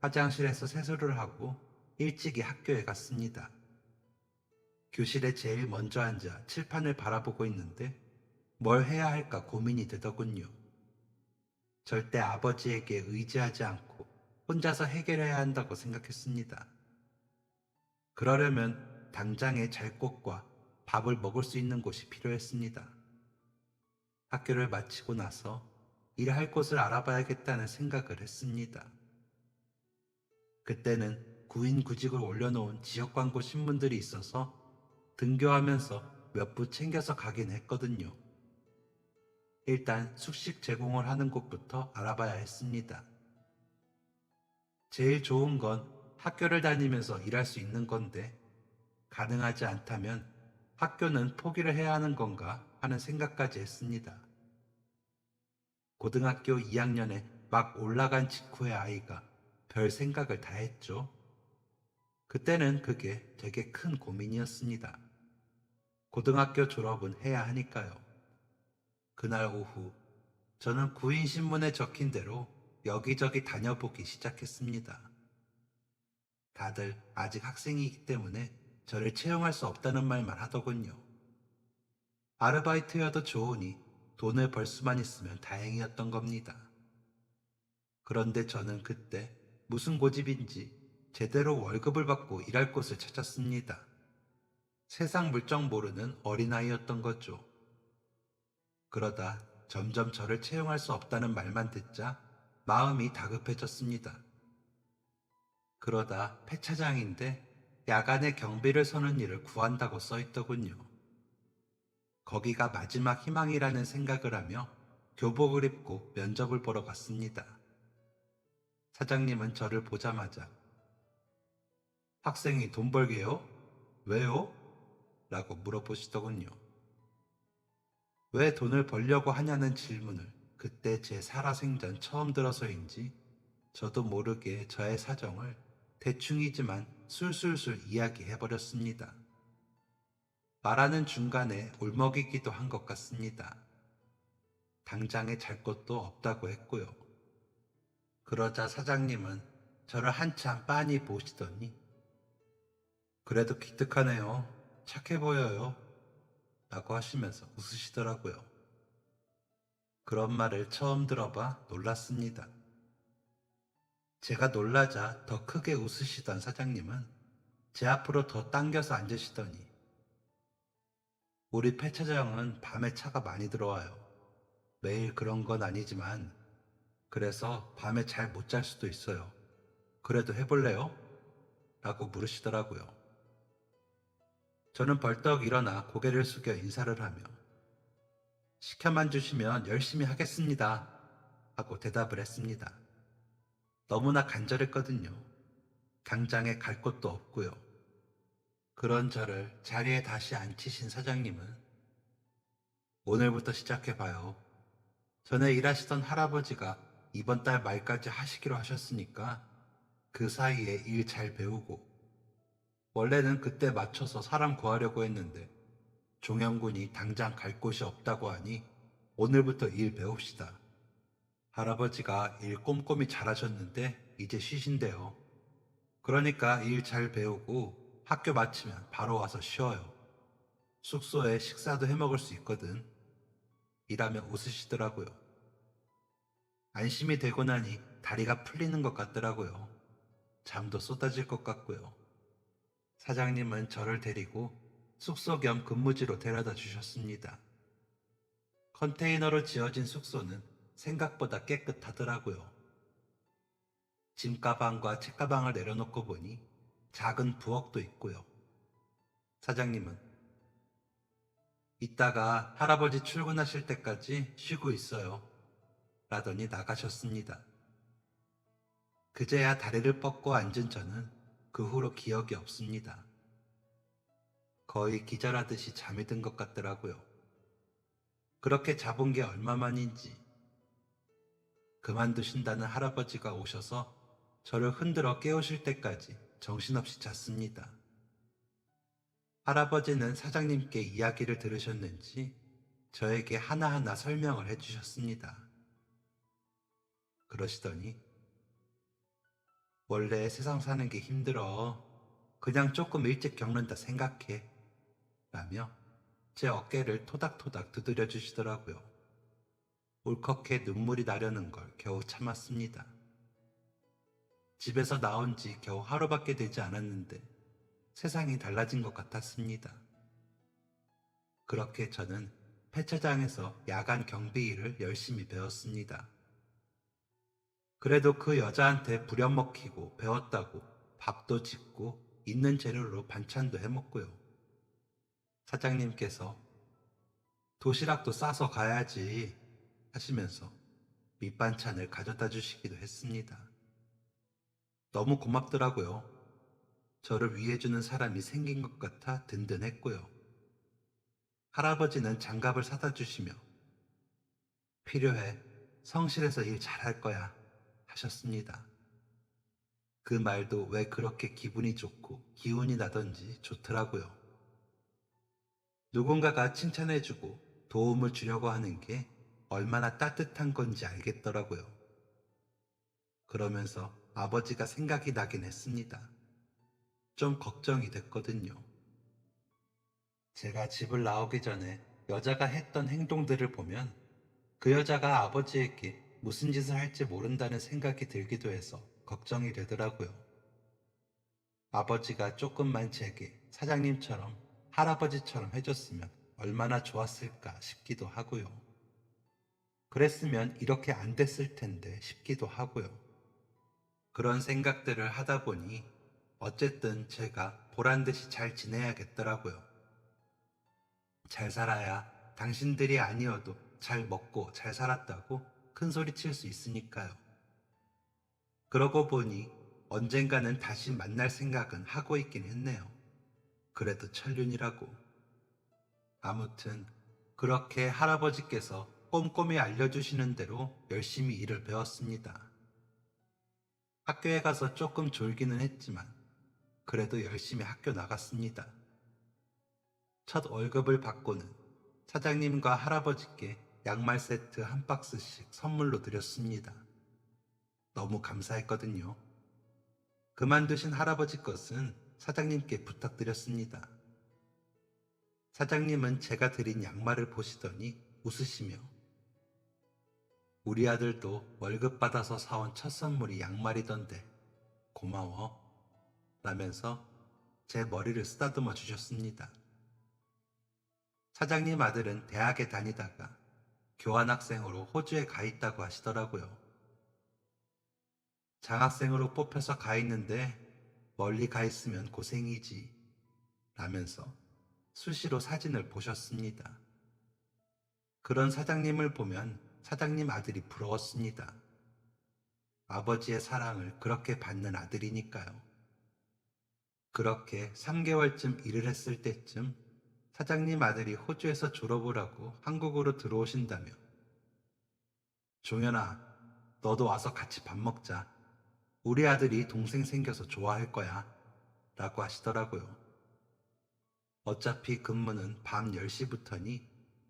화장실에서 세수를 하고 일찍이 학교에 갔습니다. 교실에 제일 먼저 앉아 칠판을 바라보고 있는데 뭘 해야 할까 고민이 되더군요. 절대 아버지에게 의지하지 않고 혼자서 해결해야 한다고 생각했습니다. 그러려면 당장에 잘 곳과 밥을 먹을 수 있는 곳이 필요했습니다. 학교를 마치고 나서 일할 곳을 알아봐야겠다는 생각을 했습니다. 그때는 구인구직을 올려놓은 지역 광고 신문들이 있어서 등교하면서 몇 부 챙겨서 가긴 했거든요. 일단 숙식 제공을 하는 곳부터 알아봐야 했습니다. 제일 좋은 건 학교를 다니면서 일할 수 있는 건데, 가능하지 않다면 학교는 포기를 해야 하는 건가 하는 생각까지 했습니다. 고등학교 2학년에 막 올라간 직후의 아이가 별 생각을 다 했죠. 그때는 그게 되게 큰 고민이었습니다. 고등학교 졸업은 해야 하니까요. 그날 오후 저는 구인신문에 적힌 대로 여기저기 다녀보기 시작했습니다. 다들 아직 학생이기 때문에 저를 채용할 수 없다는 말만 하더군요. 아르바이트여도 좋으니 돈을 벌 수만 있으면 다행이었던 겁니다. 그런데 저는 그때 무슨 고집인지 제대로 월급을 받고 일할 곳을 찾았습니다. 세상 물정 모르는 어린아이였던 거죠. 그러다 점점 저를 채용할 수 없다는 말만 듣자 마음이 다급해졌습니다. 그러다 폐차장인데 야간에 경비를 서는 일을 구한다고 써있더군요. 거기가 마지막 희망이라는 생각을 하며 교복을 입고 면접을 보러 갔습니다. 사장님은 저를 보자마자 학생이 돈 벌게요? 왜요? 라고 물어보시더군요. 왜 돈을 벌려고 하냐는 질문을 그때 제 살아생전 처음 들어서인지 저도 모르게 저의 사정을 대충이지만 술술술 이야기해버렸습니다. 말하는 중간에 울먹이기도 한 것 같습니다. 당장에 잘 것도 없다고 했고요. 그러자 사장님은 저를 한참 빤히 보시더니 그래도 기특하네요. 착해 보여요. 라고 하시면서 웃으시더라고요. 그런 말을 처음 들어봐 놀랐습니다. 제가 놀라자 더 크게 웃으시던 사장님은 제 앞으로 더 당겨서 앉으시더니 우리 폐차장은 밤에 차가 많이 들어와요. 매일 그런 건 아니지만 그래서 밤에 잘 못 잘 수도 있어요. 그래도 해볼래요? 라고 물으시더라고요. 저는 벌떡 일어나 고개를 숙여 인사를 하며 시켜만 주시면 열심히 하겠습니다. 하고 대답을 했습니다. 너무나 간절했거든요. 당장에 갈 곳도 없고요. 그런 저를 자리에 다시 앉히신 사장님은 오늘부터 시작해봐요. 전에 일하시던 할아버지가 이번 달 말까지 하시기로 하셨으니까 그 사이에 일 잘 배우고 원래는 그때 맞춰서 사람 구하려고 했는데 종영군이 당장 갈 곳이 없다고 하니 오늘부터 일 배웁시다. 할아버지가 일 꼼꼼히 잘하셨는데 이제 쉬신대요. 그러니까 일 잘 배우고 학교 마치면 바로 와서 쉬어요. 숙소에 식사도 해먹을 수 있거든. 이라며 웃으시더라고요. 안심이 되고 나니 다리가 풀리는 것 같더라고요. 잠도 쏟아질 것 같고요. 사장님은 저를 데리고 숙소 겸 근무지로 데려다 주셨습니다. 컨테이너로 지어진 숙소는 생각보다 깨끗하더라고요. 짐가방과 책가방을 내려놓고 보니 작은 부엌도 있고요. 사장님은 이따가 할아버지 출근하실 때까지 쉬고 있어요. 라더니 나가셨습니다. 그제야 다리를 뻗고 앉은 저는 그 후로 기억이 없습니다. 거의 기절하듯이 잠이 든 것 같더라고요. 그렇게 자본 게 얼마만인지 그만두신다는 할아버지가 오셔서 저를 흔들어 깨우실 때까지 정신없이 잤습니다. 할아버지는 사장님께 이야기를 들으셨는지 저에게 하나하나 설명을 해주셨습니다. 그러시더니 원래 세상 사는 게 힘들어. 그냥 조금 일찍 겪는다 생각해. 라며 제 어깨를 토닥토닥 두드려 주시더라고요. 울컥해 눈물이 나려는 걸 겨우 참았습니다. 집에서 나온 지 겨우 하루밖에 되지 않았는데 세상이 달라진 것 같았습니다. 그렇게 저는 폐차장에서 야간 경비 일을 열심히 배웠습니다. 그래도 그 여자한테 부려먹히고 배웠다고 밥도 짓고 있는 재료로 반찬도 해먹고요. 사장님께서 도시락도 싸서 가야지 하시면서 밑반찬을 가져다 주시기도 했습니다. 너무 고맙더라고요. 저를 위해주는 사람이 생긴 것 같아 든든했고요. 할아버지는 장갑을 사다 주시며 필요해. 성실해서 일 잘할 거야 하셨습니다. 그 말도 왜 그렇게 기분이 좋고 기운이 나던지 좋더라고요. 누군가가 칭찬해주고 도움을 주려고 하는 게 얼마나 따뜻한 건지 알겠더라고요. 그러면서 아버지가 생각이 나긴 했습니다. 좀 걱정이 됐거든요. 제가 집을 나오기 전에 여자가 했던 행동들을 보면 그 여자가 아버지에게 무슨 짓을 할지 모른다는 생각이 들기도 해서 걱정이 되더라고요. 아버지가 조금만 제게 사장님처럼 할아버지처럼 해줬으면 얼마나 좋았을까 싶기도 하고요. 그랬으면 이렇게 안 됐을 텐데 싶기도 하고요. 그런 생각들을 하다 보니 어쨌든 제가 보란 듯이 잘 지내야겠더라고요. 잘 살아야 당신들이 아니어도 잘 먹고 잘 살았다고 큰 소리 칠 수 있으니까요. 그러고 보니 언젠가는 다시 만날 생각은 하고 있긴 했네요. 그래도 천륜이라고. 아무튼 그렇게 할아버지께서 꼼꼼히 알려주시는 대로 열심히 일을 배웠습니다. 학교에 가서 조금 졸기는 했지만 그래도 열심히 학교 나갔습니다. 첫 월급을 받고는 사장님과 할아버지께 양말 세트 한 박스씩 선물로 드렸습니다. 너무 감사했거든요. 그만두신 할아버지 것은 사장님께 부탁드렸습니다. 사장님은 제가 드린 양말을 보시더니 웃으시며 우리 아들도 월급 받아서 사온 첫 선물이 양말이던데 고마워 라면서 제 머리를 쓰다듬어 주셨습니다. 사장님 아들은 대학에 다니다가 교환학생으로 호주에 가 있다고 하시더라고요. 장학생으로 뽑혀서 가 있는데 멀리 가 있으면 고생이지 라면서 수시로 사진을 보셨습니다. 그런 사장님을 보면 사장님 아들이 부러웠습니다. 아버지의 사랑을 그렇게 받는 아들이니까요. 그렇게 3개월쯤 일을 했을 때쯤 사장님 아들이 호주에서 졸업을 하고 한국으로 들어오신다며 종현아, 너도 와서 같이 밥 먹자. 우리 아들이 동생 생겨서 좋아할 거야 라고 하시더라고요. 어차피 근무는 밤 10시부터니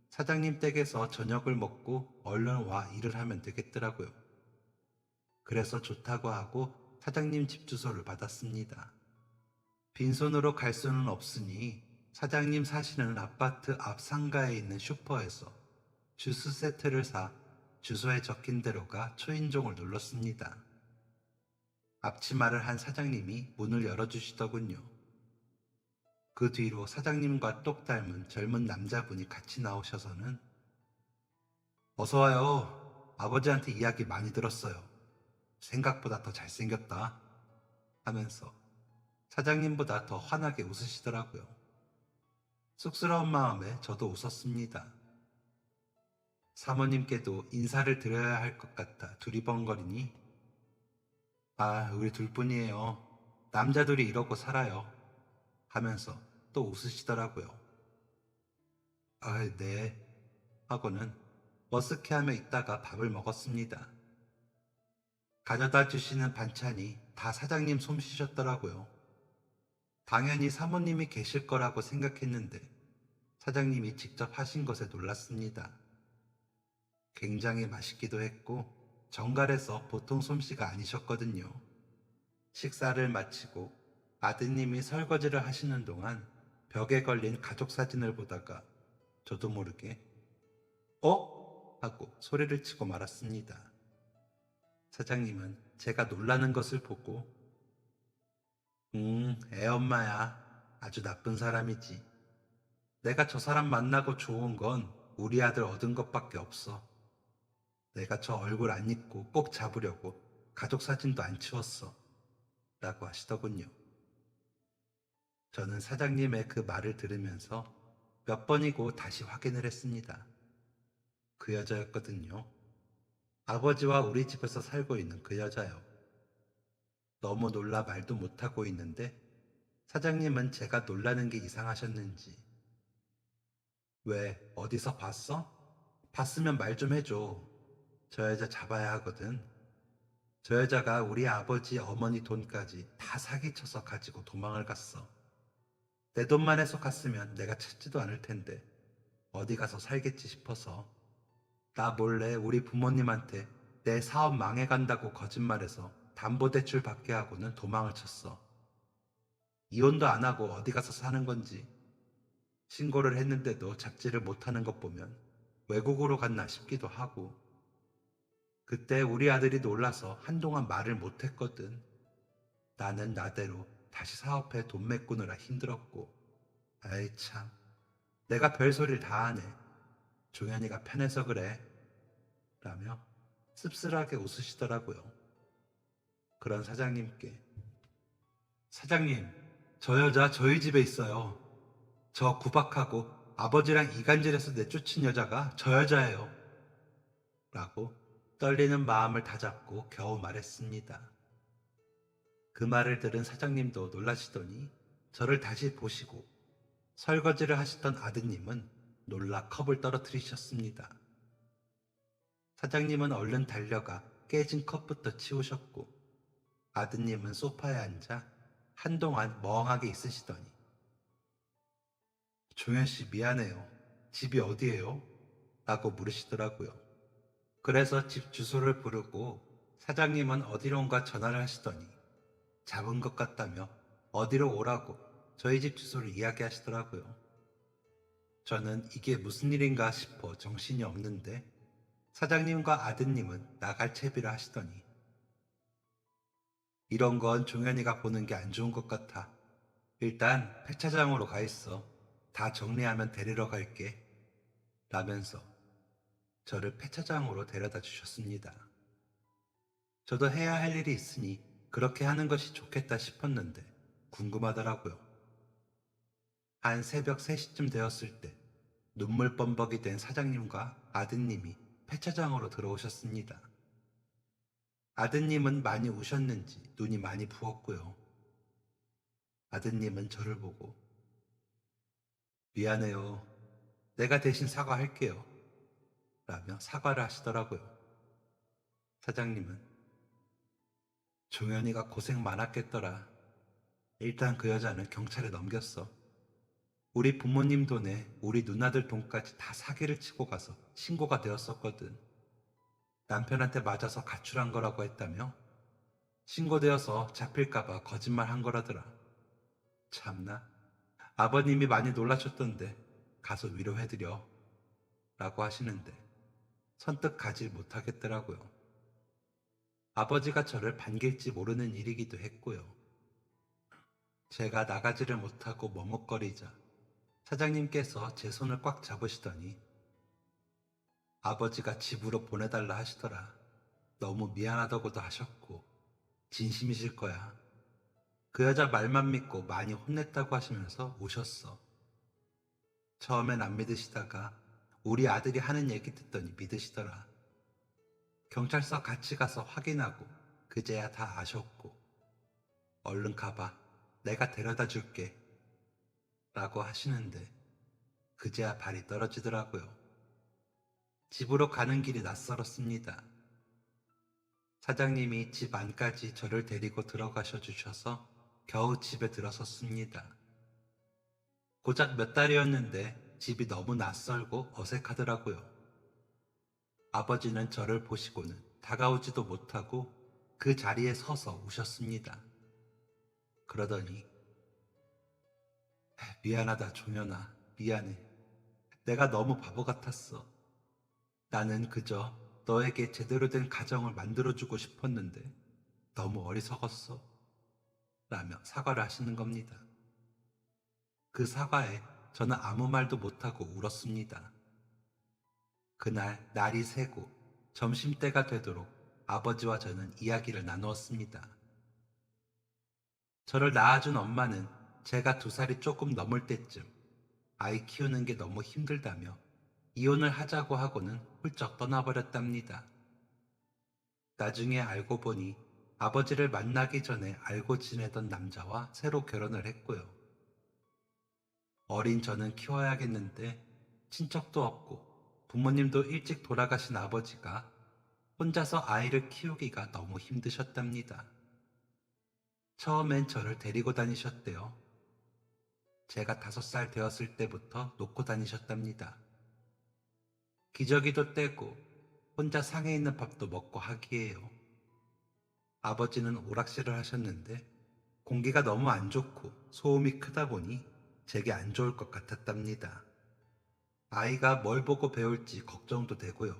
사장님 댁에서 저녁을 먹고 얼른 와 일을 하면 되겠더라고요. 그래서 좋다고 하고 사장님 집 주소를 받았습니다. 빈손으로 갈 수는 없으니 사장님 사시는 아파트 앞 상가에 있는 슈퍼에서 주스 세트를 사 주소에 적힌 대로 가 초인종을 눌렀습니다. 앞치마를 한 사장님이 문을 열어주시더군요. 그 뒤로 사장님과 똑 닮은 젊은 남자분이 같이 나오셔서는 어서와요. 아버지한테 이야기 많이 들었어요. 생각보다 더 잘생겼다 하면서 사장님보다 더 환하게 웃으시더라고요. 쑥스러운 마음에 저도 웃었습니다. 사모님께도 인사를 드려야 할 것 같아 두리번거리니 우리 둘뿐이에요. 남자들이 이러고 살아요 하면서 또 웃으시더라고요. 아, 네. 하고는 머쓱해하며 있다가 밥을 먹었습니다. 가져다 주시는 반찬이 다 사장님 솜씨셨더라고요. 당연히 사모님이 계실 거라고 생각했는데 사장님이 직접 하신 것에 놀랐습니다. 굉장히 맛있기도 했고 정갈해서 보통 솜씨가 아니셨거든요. 식사를 마치고 아드님이 설거지를 하시는 동안 벽에 걸린 가족 사진을 보다가 저도 모르게 어? 하고 소리를 치고 말았습니다. 사장님은 제가 놀라는 것을 보고 애엄마야. 아주 나쁜 사람이지. 내가 저 사람 만나고 좋은 건 우리 아들 얻은 것밖에 없어. 내가 저 얼굴 안 잊고 꼭 잡으려고 가족 사진도 안 치웠어. 라고 하시더군요. 저는 사장님의 그 말을 들으면서 몇 번이고 다시 확인을 했습니다. 그 여자였거든요. 아버지와 우리 집에서 살고 있는 그 여자요. 너무 놀라 말도 못하고 있는데 사장님은 제가 놀라는 게 이상하셨는지 왜 어디서 봤어? 봤으면 말 좀 해줘. 저 여자 잡아야 하거든. 저 여자가 우리 아버지 어머니 돈까지 다 사기쳐서 가지고 도망을 갔어. 내 돈만 해서 갔으면 내가 찾지도 않을 텐데 어디 가서 살겠지 싶어서 나 몰래 우리 부모님한테 내 사업 망해간다고 거짓말해서 담보대출 받게 하고는 도망을 쳤어. 이혼도 안 하고 어디 가서 사는 건지 신고를 했는데도 잡지를 못하는 것 보면 외국으로 갔나 싶기도 하고 그때 우리 아들이 놀라서 한동안 말을 못했거든. 나는 나대로 다시 사업해 돈 메꾸느라 힘들었고 아이 참 내가 별소리를 다 하네. 종현이가 편해서 그래 라며 씁쓸하게 웃으시더라고요. 그런 사장님께 사장님 저 여자 저희 집에 있어요. 저 구박하고 아버지랑 이간질해서 내쫓은 여자가 저 여자예요. 라고 떨리는 마음을 다잡고 겨우 말했습니다. 그 말을 들은 사장님도 놀라시더니 저를 다시 보시고 설거지를 하시던 아드님은 놀라 컵을 떨어뜨리셨습니다. 사장님은 얼른 달려가 깨진 컵부터 치우셨고 아드님은 소파에 앉아 한동안 멍하게 있으시더니 종현씨 미안해요. 집이 어디예요? 라고 물으시더라고요. 그래서 집 주소를 부르고 사장님은 어디론가 전화를 하시더니 잡은 것 같다며 어디로 오라고 저희 집 주소를 이야기하시더라고요. 저는 이게 무슨 일인가 싶어 정신이 없는데 사장님과 아드님은 나갈 채비를 하시더니 이런 건 종현이가 보는 게 안 좋은 것 같아. 일단 폐차장으로 가 있어. 다 정리하면 데리러 갈게. 라면서 저를 폐차장으로 데려다 주셨습니다. 저도 해야 할 일이 있으니 그렇게 하는 것이 좋겠다 싶었는데 궁금하더라고요. 한 새벽 3시쯤 되었을 때 눈물 범벅이 된 사장님과 아드님이 폐차장으로 들어오셨습니다. 아드님은 많이 우셨는지 눈이 많이 부었고요. 아드님은 저를 보고 미안해요. 내가 대신 사과할게요. 라며 사과를 하시더라고요. 사장님은 종현이가 고생 많았겠더라. 일단 그 여자는 경찰에 넘겼어. 우리 부모님 돈에 우리 누나들 돈까지 다 사기를 치고 가서 신고가 되었었거든. 남편한테 맞아서 가출한 거라고 했다며 신고되어서 잡힐까봐 거짓말 한 거라더라. 참나 아버님이 많이 놀라셨던데 가서 위로해드려 라고 하시는데 선뜻 가지 못하겠더라고요. 아버지가 저를 반길지 모르는 일이기도 했고요. 제가 나가지를 못하고 머뭇거리자 사장님께서 제 손을 꽉 잡으시더니 아버지가 집으로 보내달라 하시더라. 너무 미안하다고도 하셨고 진심이실 거야. 그 여자 말만 믿고 많이 혼냈다고 하시면서 우셨어. 처음엔 안 믿으시다가 우리 아들이 하는 얘기 듣더니 믿으시더라. 경찰서 같이 가서 확인하고 그제야 다 아셨고 얼른 가봐. 내가 데려다 줄게. 라고 하시는데 그제야 발이 떨어지더라고요. 집으로 가는 길이 낯설었습니다. 사장님이 집 안까지 저를 데리고 들어가셔 주셔서 겨우 집에 들어섰습니다. 고작 몇 달이었는데 집이 너무 낯설고 어색하더라고요. 아버지는 저를 보시고는 다가오지도 못하고 그 자리에 서서 우셨습니다. 그러더니 미안하다 종현아, 미안해. 내가 너무 바보 같았어. 나는 그저 너에게 제대로 된 가정을 만들어주고 싶었는데 너무 어리석었어. 라며 사과를 하시는 겁니다. 그 사과에 저는 아무 말도 못하고 울었습니다. 그날 날이 새고 점심때가 되도록 아버지와 저는 이야기를 나누었습니다. 저를 낳아준 엄마는 제가 2살이 조금 넘을 때쯤 아이 키우는 게 너무 힘들다며 이혼을 하자고 하고는 훌쩍 떠나버렸답니다. 나중에 알고 보니 아버지를 만나기 전에 알고 지내던 남자와 새로 결혼을 했고요. 어린 저는 키워야겠는데 친척도 없고 부모님도 일찍 돌아가신 아버지가 혼자서 아이를 키우기가 너무 힘드셨답니다. 처음엔 저를 데리고 다니셨대요. 제가 5살 되었을 때부터 놓고 다니셨답니다. 기저귀도 떼고 혼자 상해 있는 밥도 먹고 하기에요. 아버지는 오락실을 하셨는데 공기가 너무 안 좋고 소음이 크다 보니 제게 안 좋을 것 같았답니다. 아이가 뭘 보고 배울지 걱정도 되고요.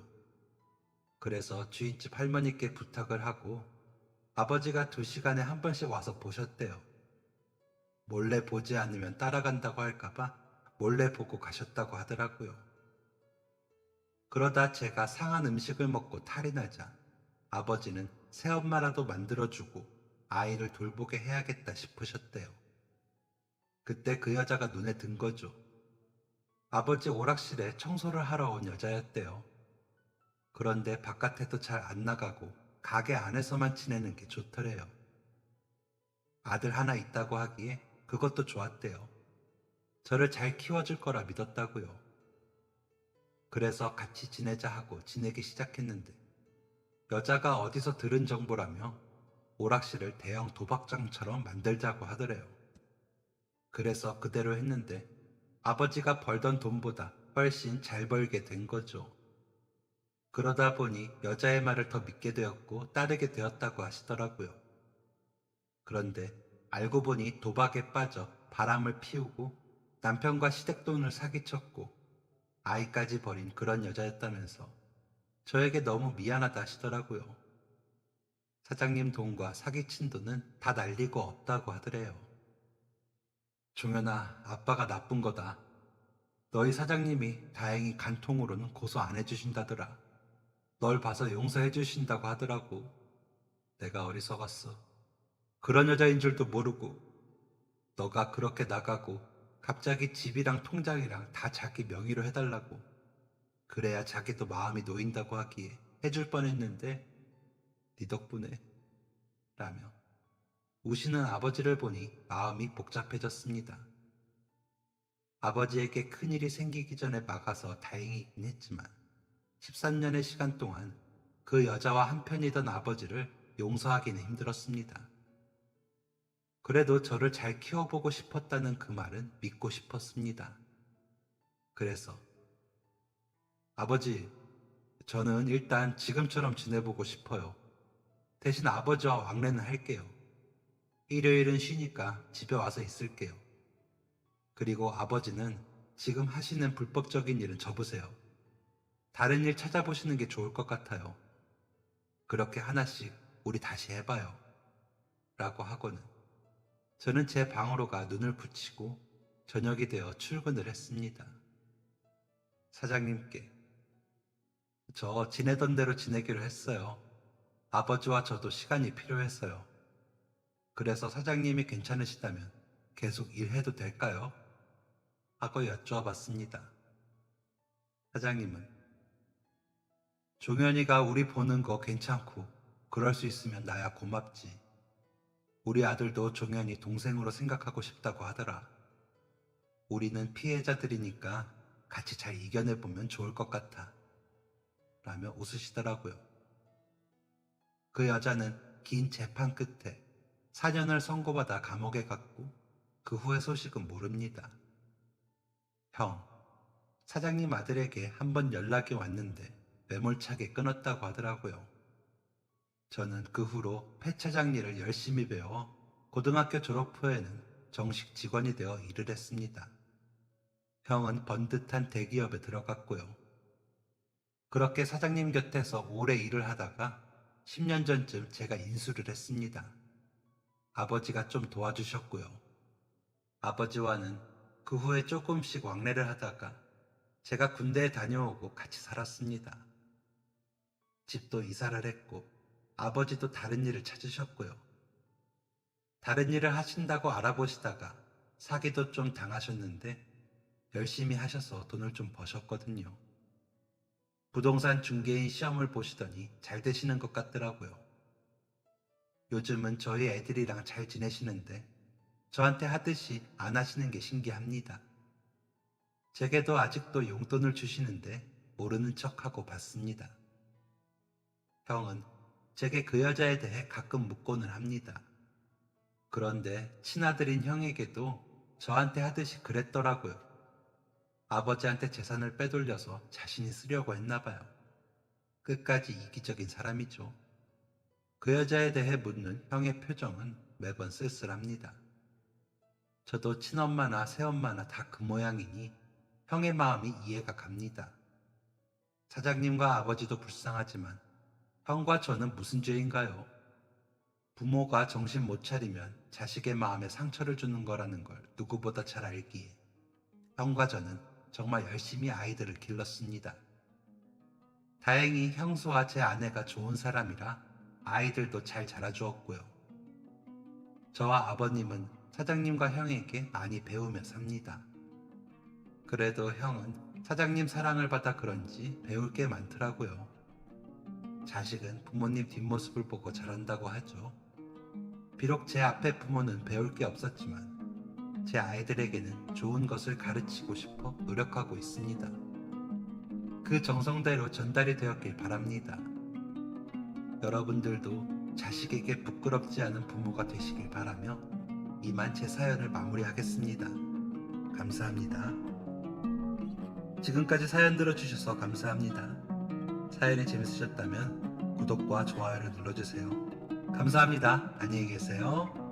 그래서 주인집 할머니께 부탁을 하고 아버지가 2시간에 한 번씩 와서 보셨대요. 몰래 보지 않으면 따라간다고 할까봐 몰래 보고 가셨다고 하더라고요. 그러다 제가 상한 음식을 먹고 탈이 나자 아버지는 새엄마라도 만들어주고 아이를 돌보게 해야겠다 싶으셨대요. 그때 그 여자가 눈에 든 거죠. 아버지 오락실에 청소를 하러 온 여자였대요. 그런데 바깥에도 잘 안 나가고 가게 안에서만 지내는 게 좋더래요. 아들 하나 있다고 하기에 그것도 좋았대요. 저를 잘 키워줄 거라 믿었다고요. 그래서 같이 지내자 하고 지내기 시작했는데 여자가 어디서 들은 정보라며 오락실을 대형 도박장처럼 만들자고 하더래요. 그래서 그대로 했는데 아버지가 벌던 돈보다 훨씬 잘 벌게 된 거죠. 그러다 보니 여자의 말을 더 믿게 되었고 따르게 되었다고 하시더라고요. 그런데 알고 보니 도박에 빠져 바람을 피우고 남편과 시댁돈을 사기쳤고 아이까지 버린 그런 여자였다면서 저에게 너무 미안하다 하시더라고요. 사장님 돈과 사기친 돈은 다 날리고 없다고 하더래요. 종현아, 아빠가 나쁜 거다. 너희 사장님이 다행히 간통으로는 고소 안 해주신다더라. 널 봐서 용서해 주신다고 하더라고. 내가 어리석었어. 그런 여자인 줄도 모르고 너가 그렇게 나가고 갑자기 집이랑 통장이랑 다 자기 명의로 해달라고. 그래야 자기도 마음이 놓인다고 하기에 해줄 뻔했는데 네 덕분에 라며 우시는 아버지를 보니 마음이 복잡해졌습니다. 아버지에게 큰일이 생기기 전에 막아서 다행이긴 했지만 13년의 시간 동안 그 여자와 한편이던 아버지를 용서하기는 힘들었습니다. 그래도 저를 잘 키워보고 싶었다는 그 말은 믿고 싶었습니다. 그래서 아버지, 저는 일단 지금처럼 지내보고 싶어요. 대신 아버지와 왕래는 할게요. 일요일은 쉬니까 집에 와서 있을게요. 그리고 아버지는 지금 하시는 불법적인 일은 접으세요. 다른 일 찾아보시는 게 좋을 것 같아요. 그렇게 하나씩 우리 다시 해봐요. 라고 하고는 저는 제 방으로 가 눈을 붙이고 저녁이 되어 출근을 했습니다. 사장님께 저 지내던 대로 지내기로 했어요. 아버지와 저도 시간이 필요했어요. 그래서 사장님이 괜찮으시다면 계속 일해도 될까요? 하고 여쭈어봤습니다. 사장님은 종현이가 우리 보는 거 괜찮고 그럴 수 있으면 나야 고맙지. 우리 아들도 종현이 동생으로 생각하고 싶다고 하더라. 우리는 피해자들이니까 같이 잘 이겨내보면 좋을 것 같아. 라며 웃으시더라고요. 그 여자는 긴 재판 끝에 4년을 선고받아 감옥에 갔고 그 후의 소식은 모릅니다. 형, 사장님 아들에게 한번 연락이 왔는데 매몰차게 끊었다고 하더라고요. 저는 그 후로 폐차장 일을 열심히 배워 고등학교 졸업 후에는 정식 직원이 되어 일을 했습니다. 형은 번듯한 대기업에 들어갔고요. 그렇게 사장님 곁에서 오래 일을 하다가 10년 전쯤 제가 인수를 했습니다. 아버지가 좀 도와주셨고요. 아버지와는 그 후에 조금씩 왕래를 하다가 제가 군대에 다녀오고 같이 살았습니다. 집도 이사를 했고 아버지도 다른 일을 찾으셨고요. 다른 일을 하신다고 알아보시다가 사기도 좀 당하셨는데 열심히 하셔서 돈을 좀 버셨거든요. 부동산 중개인 시험을 보시더니 잘 되시는 것 같더라고요. 요즘은 저희 애들이랑 잘 지내시는데 저한테 하듯이 안 하시는 게 신기합니다. 제게도 아직도 용돈을 주시는데 모르는 척하고 받습니다. 형은 제게 그 여자에 대해 가끔 묻고는 합니다. 그런데 친아들인 형에게도 저한테 하듯이 그랬더라고요. 아버지한테 재산을 빼돌려서 자신이 쓰려고 했나 봐요. 끝까지 이기적인 사람이죠. 그 여자에 대해 묻는 형의 표정은 매번 쓸쓸합니다. 저도 친엄마나 새엄마나 다 그 모양이니 형의 마음이 이해가 갑니다. 사장님과 아버지도 불쌍하지만 형과 저는 무슨 죄인가요? 부모가 정신 못 차리면 자식의 마음에 상처를 주는 거라는 걸 누구보다 잘 알기에 형과 저는 정말 열심히 아이들을 길렀습니다. 다행히 형수와 제 아내가 좋은 사람이라 아이들도 잘 자라주었고요. 저와 아버님은 사장님과 형에게 많이 배우며 삽니다. 그래도 형은 사장님 사랑을 받아 그런지 배울 게 많더라고요. 자식은 부모님 뒷모습을 보고 자란다고 하죠. 비록 제 앞에 부모는 배울 게 없었지만 제 아이들에게는 좋은 것을 가르치고 싶어 노력하고 있습니다. 그 정성대로 전달이 되었길 바랍니다. 여러분들도 자식에게 부끄럽지 않은 부모가 되시길 바라며 이만 제 사연을 마무리하겠습니다. 감사합니다. 지금까지 사연 들어주셔서 감사합니다. 사연이 재밌으셨다면 구독과 좋아요를 눌러주세요. 감사합니다. 안녕히 계세요.